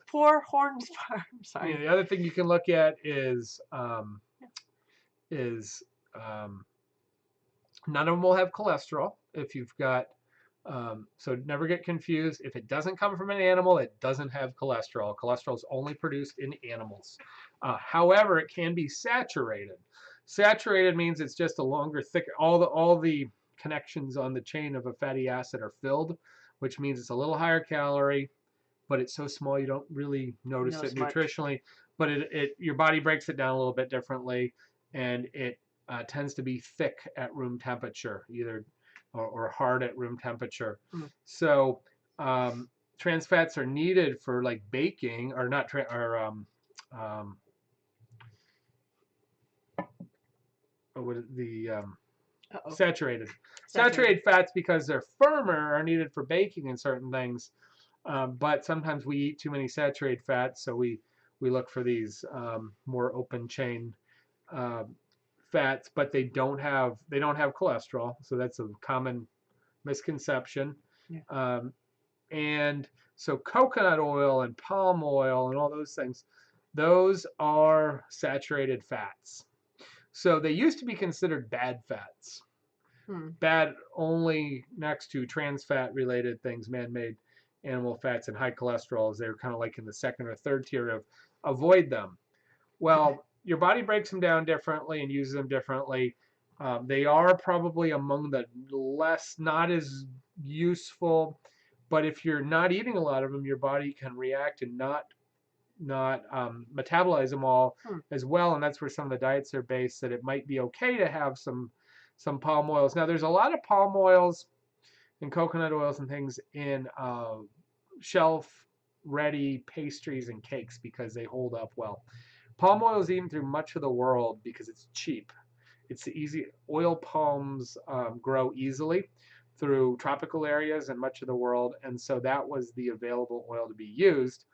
Four Horns Farm. Sorry. The other thing you can look at is none of them will have cholesterol. If you've got so never get confused. If it doesn't come from an animal, it doesn't have cholesterol. Cholesterol is only produced in animals. However, it can be saturated. Saturated means it's just a longer, thicker. All the connections on the chain of a fatty acid are filled, which means it's a little higher calorie, but it's so small you don't really notice it nutritionally. But your body breaks it down a little bit differently, and it tends to be thick at room temperature, either or hard at room temperature. Mm. So trans fats are needed for like baking, or not saturated fats, because they're firmer, are needed for baking and certain things. But sometimes we eat too many saturated fats, so we look for these more open chain fats, but they don't have cholesterol, so that's a common misconception. Yeah. And so coconut oil and palm oil and all those things, those are saturated fats. So they used to be considered bad fats. Bad only next to trans fat related things, man-made animal fats and high cholesterols. They're kind of like in the second or third tier of avoid them. Well, your body breaks them down differently and uses them differently. They are probably among the not as useful, but if you're not eating a lot of them, your body can react and not metabolize them all as well, and that's where some of the diets are based, that it might be okay to have some palm oils. Now, there's a lot of palm oils and coconut oils and things in shelf-ready pastries and cakes because they hold up well. Palm oil is eaten through much of the world because it's cheap. It's easy. Oil palms grow easily through tropical areas in much of the world, and so that was the available oil to be used.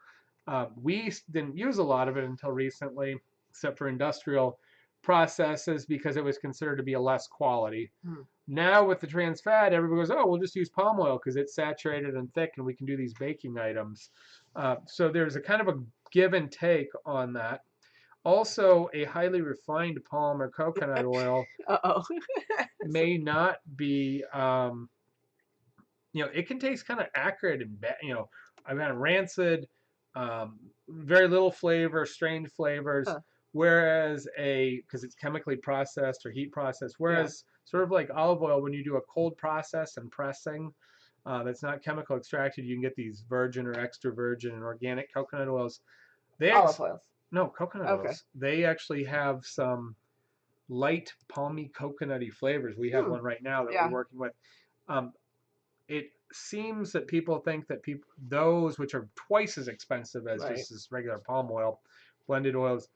We didn't use a lot of it until recently, except for industrial processes, because it was considered to be a less quality Now with the trans fat, everybody goes, oh, we'll just use palm oil because it's saturated and thick, and we can do these baking items. So there's a kind of a give and take on that. Also, a highly refined palm or coconut oil Uh-oh. may not be, it can taste kind of acrid and bad. I've had rancid, very little flavor, strange flavors. Huh. Whereas because it's chemically processed or heat processed, whereas sort of like olive oil, when you do a cold process and pressing, that's not chemical extracted, you can get these virgin or extra virgin and organic coconut oils. Olive oils. No, coconut Okay. oils. They actually have some light, palmy, coconutty flavors. We have one right now that we're working with. It seems that people think that those which are twice as expensive as just this regular palm oil, blended oils,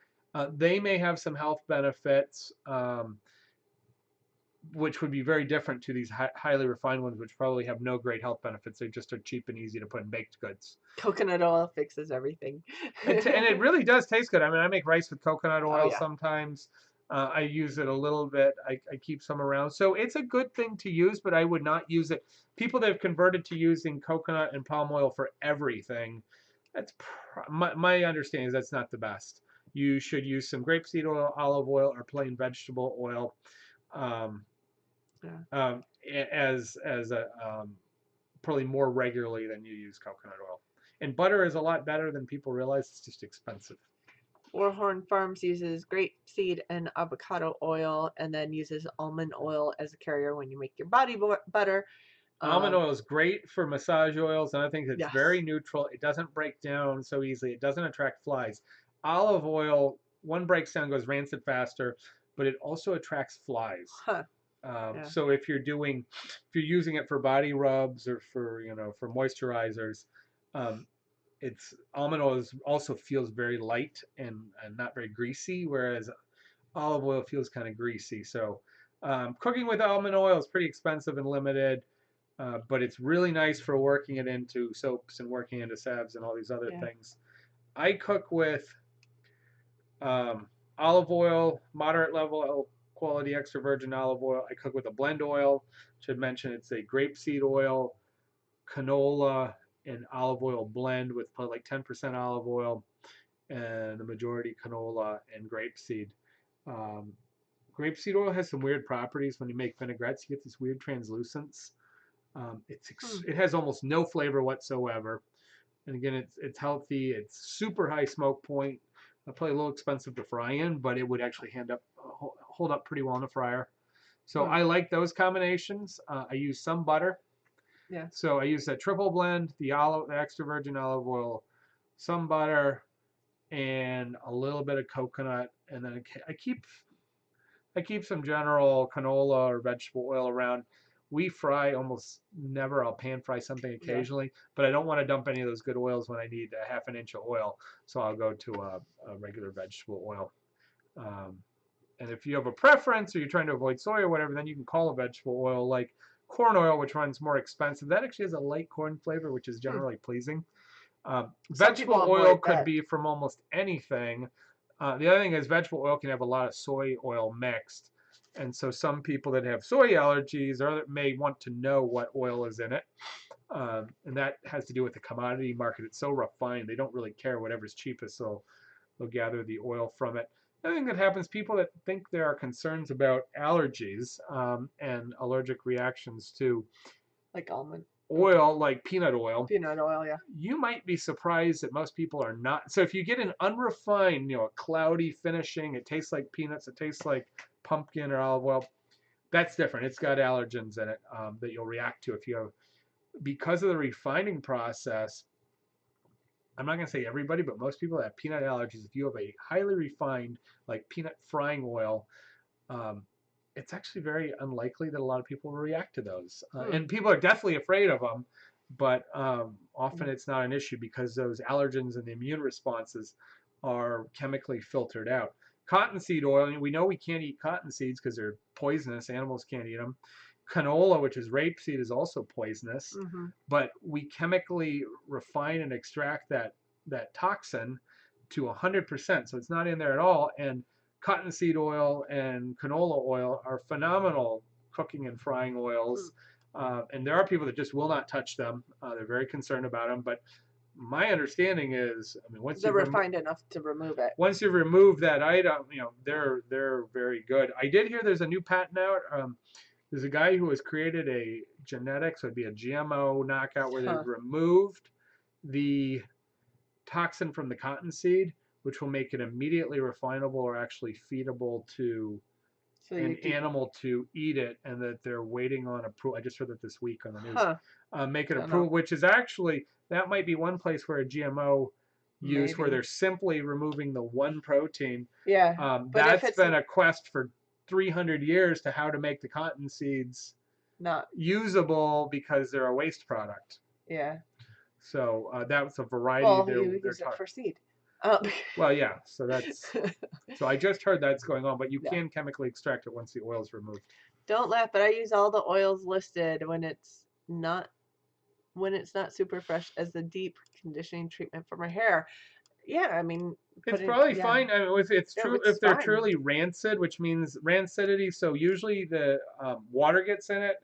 they may have some health benefits, which would be very different to these highly refined ones, which probably have no great health benefits. They just are cheap and easy to put in baked goods. Coconut oil fixes everything. And it really does taste good. I mean, I make rice with coconut oil sometimes. I use it a little bit. I keep some around. So it's a good thing to use, but I would not use it. People that have converted to using coconut and palm oil for everything, that's my understanding is that's not the best. You should use some grapeseed oil, olive oil, or plain vegetable oil as probably more regularly than you use coconut oil. And butter is a lot better than people realize. It's just expensive. Warhorn Farms uses grapeseed and avocado oil, and then uses almond oil as a carrier when you make your body butter. Almond oil is great for massage oils, and I think it's very neutral. It doesn't break down so easily. It doesn't attract flies. Olive oil, one breaks down, goes rancid faster, but it also attracts flies. Huh. So if you're using it for body rubs or for moisturizers, almond oil also feels very light and not very greasy, whereas olive oil feels kind of greasy. So cooking with almond oil is pretty expensive and limited, but it's really nice for working it into soaps and working into salves and all these other things. I cook with olive oil, moderate level quality extra virgin olive oil. I cook with a blend oil. Should mention it's a grapeseed oil, canola, and olive oil blend with probably like 10% olive oil and the majority canola and grapeseed. Grapeseed oil has some weird properties. When you make vinaigrettes, you get this weird translucence. It has almost no flavor whatsoever. And again, it's healthy. It's super high smoke point. Probably a little expensive to fry in, but it would actually hold up pretty well in a fryer. So I like those combinations. I use some butter. So I use that triple blend, the extra virgin olive oil, some butter, and a little bit of coconut, and then I keep some general canola or vegetable oil around. We fry almost never. I'll pan fry something occasionally, but I don't want to dump any of those good oils when I need a half an inch of oil. So I'll go to a regular vegetable oil. And if you have a preference or you're trying to avoid soy or whatever, then you can call a vegetable oil like corn oil, which runs more expensive. That actually has a light corn flavor, which is generally pleasing. Vegetable oil could be from almost anything. The other thing is vegetable oil can have a lot of soy oil mixed. And so some people that have soy allergies may want to know what oil is in it. And that has to do with the commodity market. It's so refined, they don't really care. Whatever's cheapest, they'll gather the oil from it. The other thing that happens, people that think there are concerns about allergies and allergic reactions to like almond oil, like peanut oil. Peanut oil, yeah. You might be surprised that most people are not. So if you get an unrefined, a cloudy finishing, it tastes like peanuts, it tastes like pumpkin or olive oil, that's different. It's got allergens in it that you'll react to if you have, because of the refining process. I'm not going to say everybody, but most people that have peanut allergies, if you have a highly refined, like peanut frying oil, it's actually very unlikely that a lot of people will react to those. And people are definitely afraid of them, but often it's not an issue because those allergens and the immune responses are chemically filtered out. Cottonseed oil, we know we can't eat cotton seeds because they're poisonous. Animals can't eat them. Canola, which is rapeseed, is also poisonous, but we chemically refine and extract that toxin to 100%, so it's not in there at all. And cottonseed oil and canola oil are phenomenal cooking and frying oils. And there are people that just will not touch them. They're very concerned about them. But my understanding is, I mean, they're refined enough to remove it. Once you remove that item, you know, they're very good. I did hear there's a new patent out. There's a guy who has created a genetic, so it'd be a GMO knockout where they've removed the toxin from the cottonseed, which will make it immediately refinable or actually feedable to an animal to eat it, and that they're waiting on approval. I just heard that this week on the news. Make it approved, which is actually, that might be one place where a GMO use where they're simply removing the one protein. Yeah. That's been a quest for 300 years to how to make the cotton seeds not usable because they're a waste product. Yeah. So that's a variety. Well, you use it for seed. Well, yeah. So that's. So I just heard that's going on, but you can chemically extract it once the oil's removed. Don't laugh, but I use all the oils listed when it's not super fresh as the deep conditioning treatment for my hair. Yeah, I mean, it's probably fine. I mean, it's true if they're truly rancid, which means rancidity. So usually the water gets in it,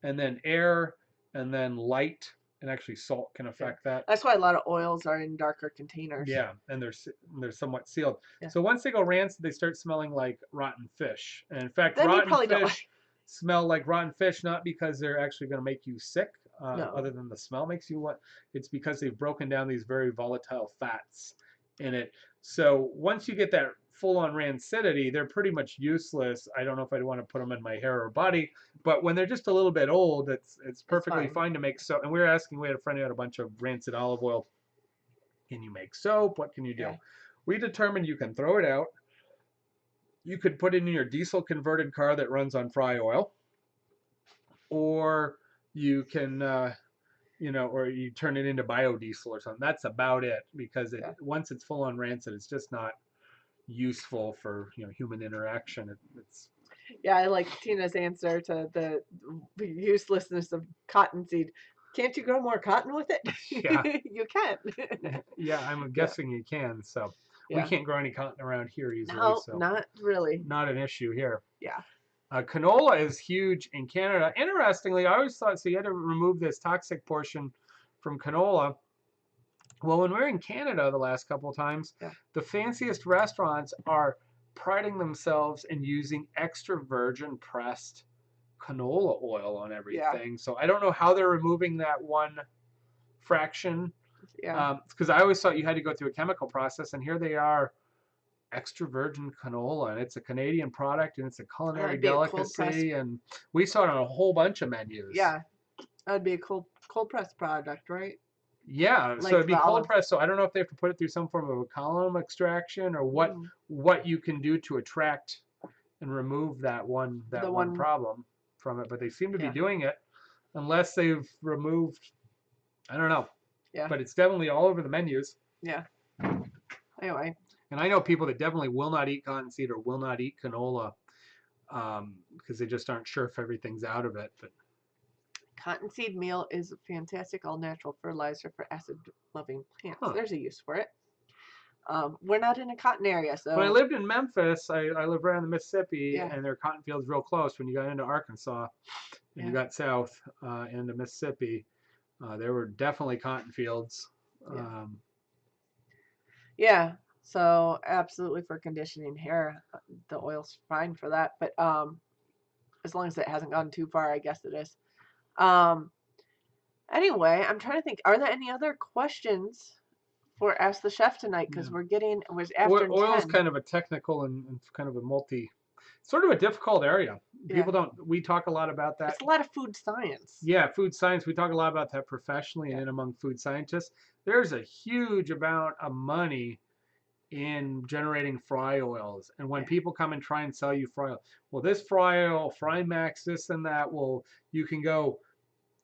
and then air, and then light, and actually salt can affect that. That's why a lot of oils are in darker containers. Yeah, and they're somewhat sealed. Yeah. So once they go rancid, they start smelling like rotten fish. And in fact, then rotten fish smell like rotten fish, not because they're actually going to make you sick, other than the smell makes you what. It's because they've broken down these very volatile fats in it. So once you get that full-on rancidity, they're pretty much useless. I don't know if I'd want to put them in my hair or body, but when they're just a little bit old, it's perfectly fine to make soap. And we had a friend who had a bunch of rancid olive oil. Can you make soap? What can you do? We determined you can throw it out. You could put it in your diesel converted car that runs on fry oil, or you can or you turn it into biodiesel or something. That's about it, because once it's full on rancid, it's just not useful for human interaction. I like Tina's answer to the uselessness of cottonseed. Can't you grow more cotton with it? Yeah. You can. Yeah, I'm guessing you can. So we can't grow any cotton around here easily. No, so not really. Not an issue here. Yeah. Canola is huge in Canada. Interestingly, I always thought, so you had to remove this toxic portion from canola. Well, when we were in Canada the last couple of times, the fanciest restaurants are priding themselves in using extra virgin pressed canola oil on everything. Yeah. So I don't know how they're removing that one fraction. Yeah. Because I always thought you had to go through a chemical process, and here they are, extra virgin canola, and it's a Canadian product, and it's a culinary delicacy, and we saw it on a whole bunch of menus. Yeah, that'd be a cold press product, right? Yeah, like so it'd be cold pressed. So I don't know if they have to put it through some form of a column extraction, or what you can do to attract and remove that one problem from it. But they seem to be doing it, unless they've removed. I don't know. Yeah. But it's definitely all over the menus. Yeah. Anyway. And I know people that definitely will not eat cottonseed or will not eat canola because they just aren't sure if everything's out of it. But cottonseed meal is a fantastic all-natural fertilizer for acid-loving plants. Huh. There's a use for it. We're not in a cotton area, so. When I lived in Memphis, I lived right on the Mississippi, and there are cotton fields real close. When you got into Arkansas and you got south into Mississippi, there were definitely cotton fields. Yeah. So absolutely for conditioning hair, the oil's fine for that. But as long as it hasn't gone too far, I guess it is. Anyway, I'm trying to think. Are there any other questions for Ask the Chef tonight? Because it was after 10. Oil's kind of a technical and kind of a sort of a difficult area. We talk a lot about that. It's a lot of food science. Yeah, food science. We talk a lot about that professionally and among food scientists. There's a huge amount of money in generating fry oils, and when people come and try and sell you fry oil, well, this fry oil, Fry Max, this and that, you can go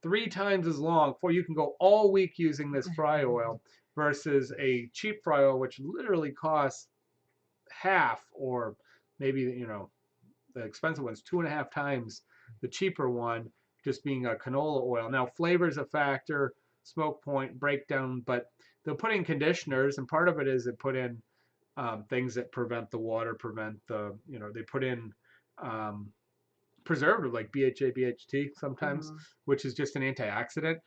3 times as long, you can go all week using this fry oil, versus a cheap fry oil, which literally costs half, or maybe the expensive one's 2.5 times the cheaper one, just being a canola oil. Now, flavor's a factor, smoke point, breakdown, but they'll put in conditioners, and part of it is they put in things that prevent the water, they put in preservative like BHA, BHT sometimes, which is just an antioxidant,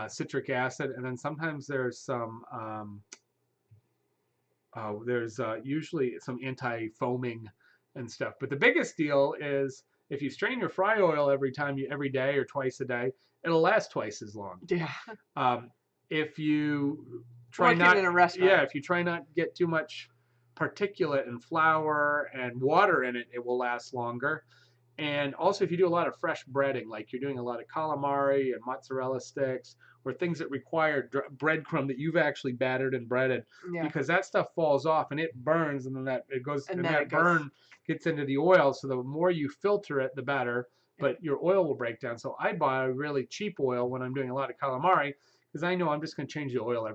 citric acid, and then sometimes there's usually some anti-foaming and stuff. But the biggest deal is if you strain your fry oil every day or twice a day, it'll last twice as long. Yeah. If you try Working not, in a restaurant. yeah, if you try not to get too much particulate and flour and water in it, it will last longer. And also, if you do a lot of fresh breading, like you're doing a lot of calamari and mozzarella sticks, or things that require breadcrumb that you've actually battered and breaded, because that stuff falls off and it burns, and then that burn gets into the oil. So the more you filter it, the better. But your oil will break down. So I buy really cheap oil when I'm doing a lot of calamari, because I know I'm just going to change the oil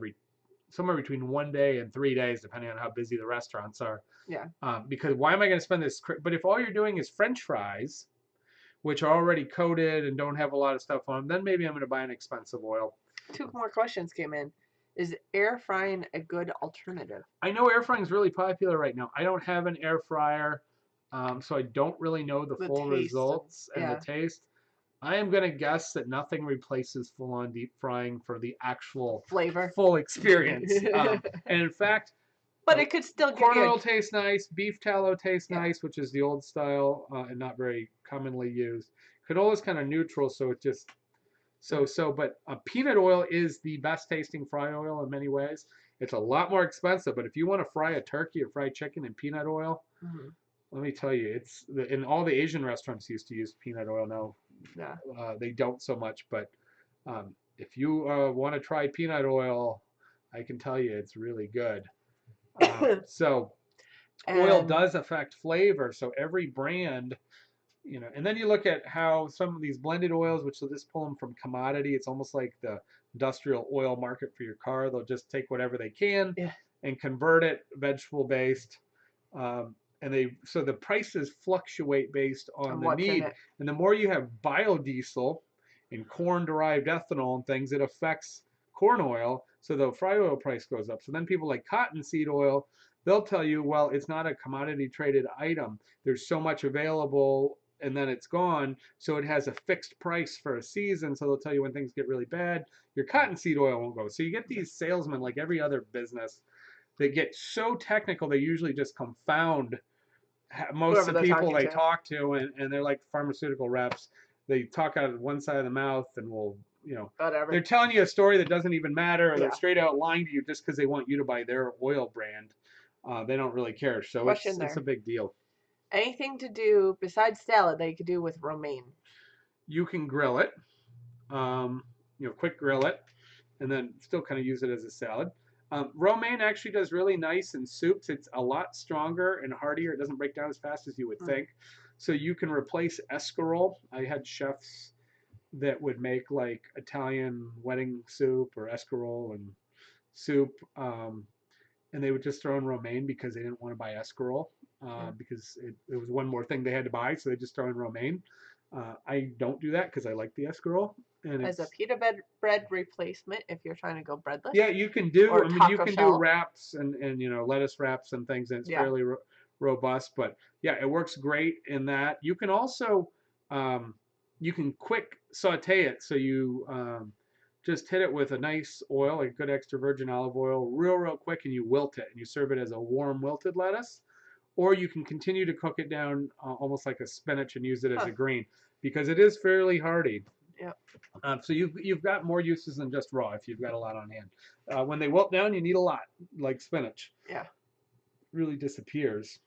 somewhere between 1 day and 3 days, depending on how busy the restaurants are. Yeah. Because why am I going to spend this? But if all you're doing is French fries, which are already coated and don't have a lot of stuff on them, then maybe I'm going to buy an expensive oil. 2 more questions came in. Is air frying a good alternative? I know air frying is really popular right now. I don't have an air fryer, so I don't really know the full results and the taste. I am going to guess that nothing replaces full-on deep frying for the actual flavor, full experience. And in fact, but it could still give corn oil tastes nice, beef tallow tastes nice, which is the old style and not very commonly used. Canola is kind of neutral, so it just so. But peanut oil is the best tasting fry oil in many ways. It's a lot more expensive, but if you want to fry a turkey or fried chicken in peanut oil, let me tell you, in all the Asian restaurants used to use peanut oil. Now they don't so much, but if you want to try peanut oil, I can tell you it's really good. So oil does affect flavor. So every brand, and then you look at how some of these blended oils, which they'll just pull them from commodity. It's almost like the industrial oil market for your car. They'll just take whatever they can and convert it vegetable based. So the prices fluctuate based on the need. And the more you have biodiesel and corn-derived ethanol and things, it affects corn oil. So the fry oil price goes up. So then people like cottonseed oil, they'll tell you, well, it's not a commodity traded item. There's so much available and then it's gone. So it has a fixed price for a season. So they'll tell you when things get really bad, your cottonseed oil won't go. So you get these salesmen, like every other business, they get so technical, they usually just confound most of the people they talk to, and they're like pharmaceutical reps. They talk out of one side of the mouth and will, whatever. They're telling you a story that doesn't even matter, or they're straight out lying to you just because they want you to buy their oil brand. They don't really care. So it's a big deal. Anything to do besides salad that you could do with romaine? You can grill it, quick grill it, and then still kind of use it as a salad. Romaine actually does really nice in soups. It's a lot stronger and heartier. It doesn't break down as fast as you would think. So you can replace escarole. I had chefs that would make like Italian wedding soup or escarole and soup, and they would just throw in romaine because they didn't want to buy escarole because it was one more thing they had to buy, so they just throw in romaine. I don't do that because I like the escarole. And as a pita bread replacement, if you're trying to go breadless. Yeah, you can do. You can do wraps and lettuce wraps and things, and it's fairly robust. But yeah, it works great in that. You can also you can quick saute it. So you just hit it with a nice oil, like good extra virgin olive oil, real quick, and you wilt it, and you serve it as a warm wilted lettuce. Or you can continue to cook it down almost like a spinach and use it as a green, because it is fairly hardy. Yeah. So you've got more uses than just raw if you've got a lot on hand. When they wilt down, you need a lot, like spinach. Yeah. It really disappears.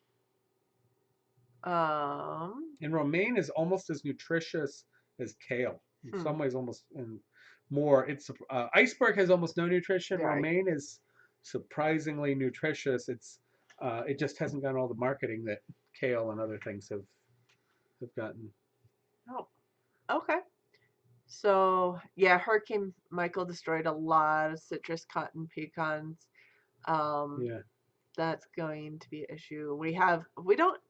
And romaine is almost as nutritious as kale. In some ways, almost more. It's iceberg has almost no nutrition. Right. Romaine is surprisingly nutritious. It just hasn't gotten all the marketing that kale and other things have gotten. Oh, okay. So yeah, Hurricane Michael destroyed a lot of citrus, cotton, pecans. That's going to be an issue. We don't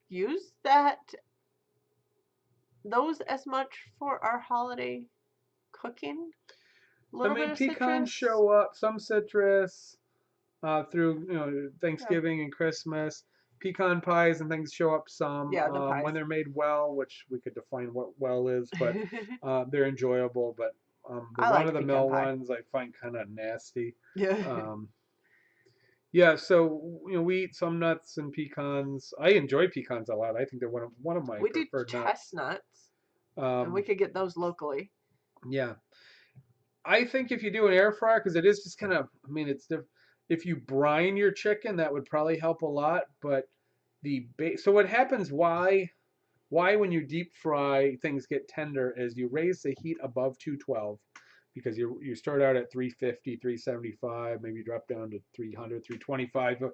use those as much for our holiday cooking. Pecans show up, some citrus through Thanksgiving and Christmas. pecan pies and things show up some Yeah, the when pies. they're made well, which we could define what well is, but they're enjoyable. But the I like pecan run-of-the-mill pie. ones I find kind of nasty. Yeah. Um, yeah, so we eat some nuts and pecans. I enjoy pecans a lot. I think they're one of my We do preferred nuts. chestnuts, and we Um, could get those locally. yeah, I think if you do an air fryer, because it is just kind of, I mean, if you brine your chicken, that would probably help a lot. But so what happens? Why when you deep fry things get tender is you raise the heat above 212 because you start out at 350, 375, maybe drop down to 300, 325.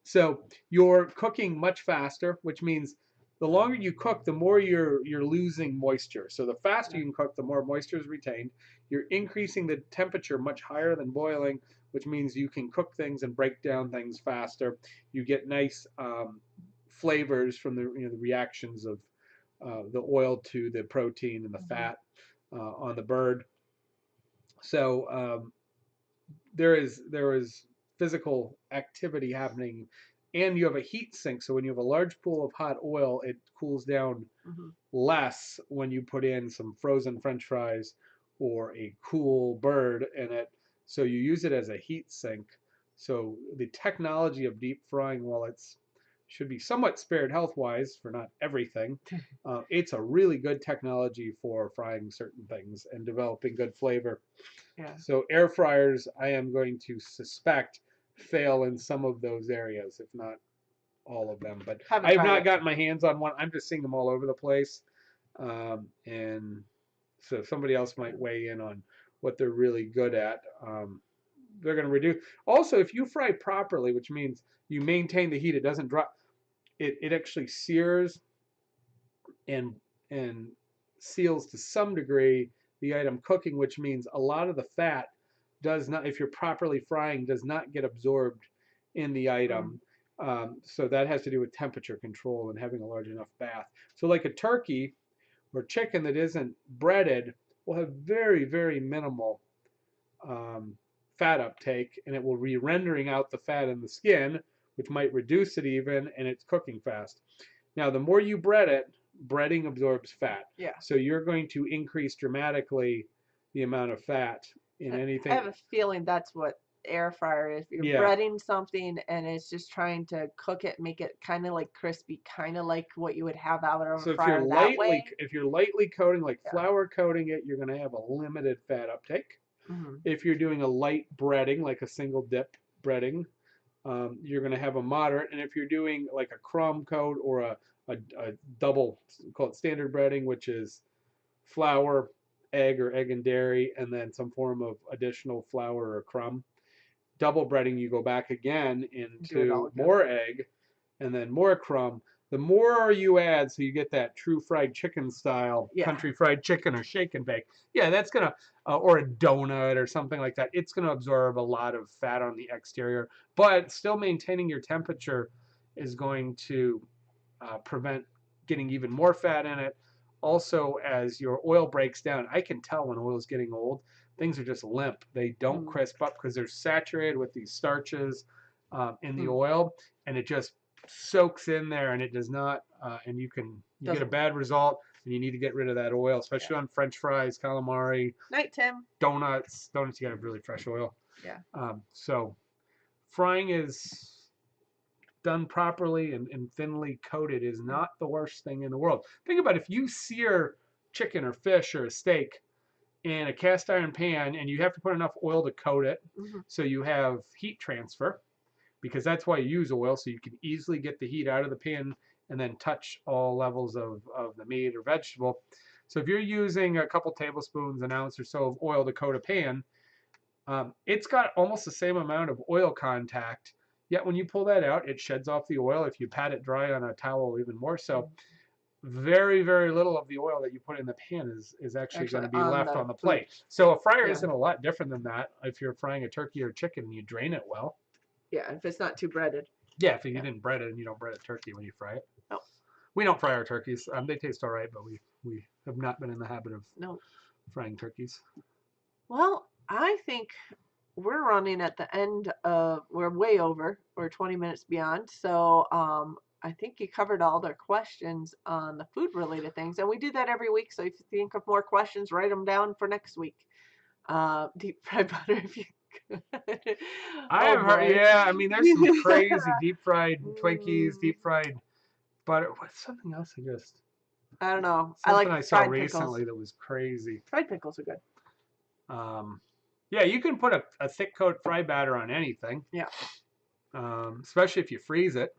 So you're cooking much faster, which means the longer you cook, the more you're losing moisture. So the faster you can cook, the more moisture is retained. You're increasing the temperature much higher than boiling, which means you can cook things and break down things faster. You get nice flavors from the reactions of the oil to the protein and the fat on the bird. So there is physical activity happening, and you have a heat sink. So when you have a large pool of hot oil, it cools down less when you put in some frozen French fries or a cool bird in it. So you use it as a heat sink. So the technology of deep frying, while it's should be somewhat spared health wise for not everything, it's a really good technology for frying certain things and developing good flavor. Yeah. So air fryers, I am going to suspect, fail in some of those areas, if not all of them. But I Haven't have tried not it. gotten my hands on one. I'm just seeing them all over the place. And so somebody else might weigh in on what they're really good at. They're going to reduce. Also, if you fry properly, which means you maintain the heat, it doesn't drop. It actually sears and and seals to some degree the item cooking, which means a lot of the fat does not, if you're properly frying, does not get absorbed in the Mm. item. So that has to do with temperature control and having a large enough bath. So like a turkey or chicken that isn't breaded will have very, very minimal um, fat uptake, and it will be rendering out the fat in the skin, which might reduce it even, and it's cooking fast. Now, the more you bread it, breading absorbs fat. Yeah. So you're going to increase dramatically the amount of fat in I anything. have a feeling that's what air fryer is. You're Yeah. breading something and it's just trying to cook it, make it kind of like crispy, kind of like what you would have out of a So fryer that way. if you're lightly coating, like Yeah. flour coating it, you're going to have a limited fat uptake. If you're doing a light breading, like a single dip breading, you're going to have a moderate. And if you're doing like a crumb coat or a double, call it standard breading, which is flour, egg or egg and dairy, and then some form of additional flour or crumb. Double breading, you go back again Do it all into again. more egg and then more crumb. The more you add, so you get that true fried chicken style, country fried chicken or shake and bake. Yeah, that's gonna, or a donut or something like that. It's gonna absorb a lot of fat on the exterior, but still maintaining your temperature is going to prevent getting even more fat in it. Also, as your oil breaks down, I can tell when oil is getting old. Things are just limp. They don't crisp up because they're saturated with these starches in the oil, and it just soaks in there, and it does not. And you get a bad result, and you need to get rid of that oil, especially on French fries, calamari, Night, Tim. donuts. Donuts, you got to have really fresh oil. Yeah. So frying is done properly and thinly coated is not the worst thing in the world. Think about if you sear chicken or fish or a steak in a cast iron pan and you have to put enough oil to coat it so you have heat transfer, because that's why you use oil, so you can easily get the heat out of the pan and then touch all levels of the meat or vegetable. So if you're using a couple tablespoons, an ounce or so of oil to coat a pan, it's got almost the same amount of oil contact, yet when you pull that out, it sheds off the oil. If you pat it dry on a towel, even more so. Very, very little of the oil that you put in the pan is actually going to be left on the plate. So a fryer isn't a lot different than that if you're frying a turkey or chicken and you drain it well. Yeah, if it's not too breaded. Yeah, if you didn't bread it and you don't bread a turkey when you fry it. No. We don't fry our turkeys. They taste all right, but we have not been in the habit of frying turkeys. Well, I think we're running at the end of, we're way over, we're 20 minutes beyond. So I think you covered all their questions on the food related things. And we do that every week. So if you think of more questions, write them down for next week. Deep fried butter if you could. I Oh have heard, boy. yeah, I mean, there's some crazy deep fried Twinkies, Mm, deep fried butter. What's something else I just, I don't know. I something like I saw fried pickles. recently that was crazy. Fried pickles are good. Um, yeah, you can put a thick coat fry batter on anything, Yeah. especially if you freeze it.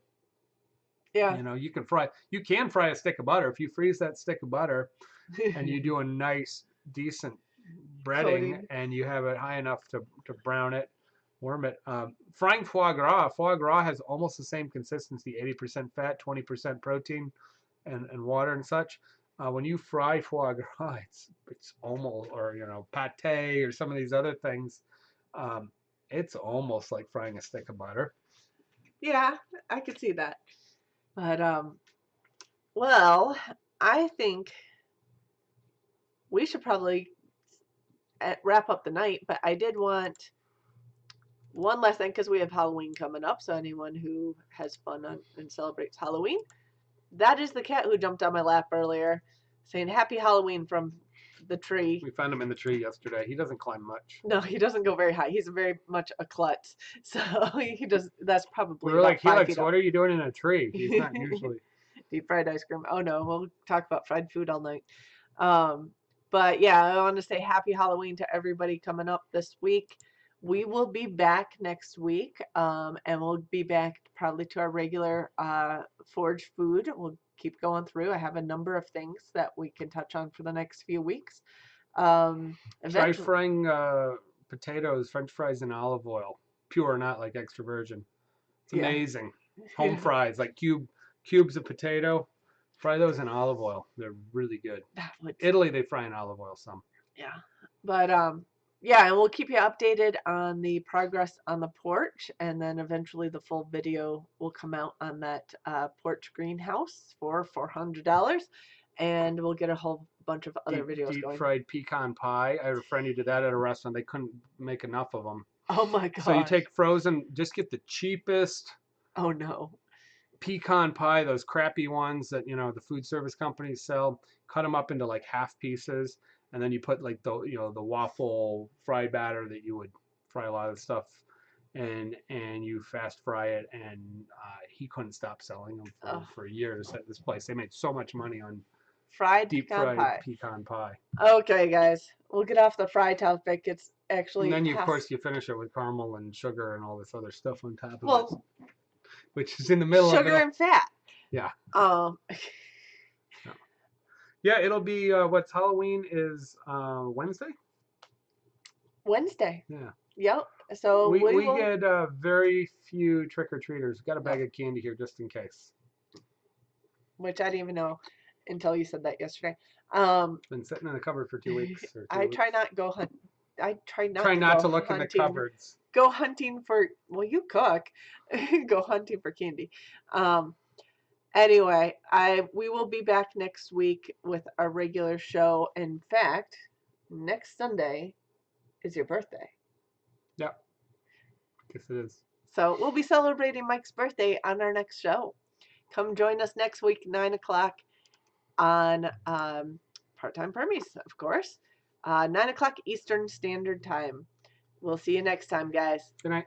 Yeah. You know, you can fry a stick of butter. If you freeze that stick of butter and you do a nice, decent breading Coating. and you have it high enough to brown it, warm it. Frying foie gras. Foie gras has almost the same consistency, 80% fat, 20% protein, and water and such. When you fry foie gras, it's almost, or you know, pate or some of these other things, um, it's almost like frying a stick of butter. Yeah, I could see that. But well, I think we should probably wrap up the night, but I did want one last thing because we have Halloween coming up. So anyone who has fun and celebrates Halloween, that is the cat who jumped on my lap earlier, saying "Happy Halloween" from the tree. We found him in the tree yesterday. He doesn't climb much. No, he doesn't go very high. He's very much a klutz. So he does. That's We probably were about like, 5 feet Helix, up. what are you doing in a tree? He's not usually. Deep fried ice cream. Oh no, we'll talk about fried food all night. Um, but yeah, I want to say happy Halloween to everybody coming up this week. We will be back next week, and we'll be back probably to our regular forage food. We'll keep going through. I have a number of things that we can touch on for the next few weeks. Try Eventually, frying potatoes, French fries in olive oil, pure, not like extra virgin. It's yeah, amazing. Home fries, like cubes of potato. Fry those in olive oil. They're really good. that would, Italy, they fry in olive oil some. yeah. But yeah, and we'll keep you updated on the progress on the porch, and then eventually the full video will come out on that porch greenhouse for $400, and we'll get a whole bunch of other videos Deep going. fried pecan pie. I had a friend who did that at a restaurant. They couldn't make enough of them. Oh my So you gosh. take frozen, just get the cheapest Oh no. pecan pie, those crappy ones that you know the food service companies sell. Cut them up into like half pieces, and then you put like the waffle fry batter that you would fry a lot of stuff, and you fast fry it. And he couldn't stop selling them Oh, for years at this place. They made so much money on fried deep pecan fried pie. pecan pie. Okay, guys, we'll get off the fry topic. It's And actually then you, of past. course, you finish it with caramel and sugar and all this other stuff on top of it, Well, which is in the middle of it sugar all. and fat. Yeah. Um, Yeah, it'll be what's Halloween is Wednesday. Wednesday. Yeah. Yep. So we We will. get very few trick or treaters. Got a bag of candy here just in case. Which I didn't even know until you said that yesterday. It's been sitting in the cupboard for 2 weeks or I 2 weeks. try not go hunt. I try not Try to not go to look in the hunting. cupboards. Go hunting for. Well, you cook. Go hunting for candy. Anyway, we will be back next week with our regular show. In fact, next Sunday is your birthday. Yeah, guess it is. So we'll be celebrating Mike's birthday on our next show. Come join us next week, 9 o'clock on Part-Time Permies, of course. 9 o'clock Eastern Standard Time. We'll see you next time, guys. Good night.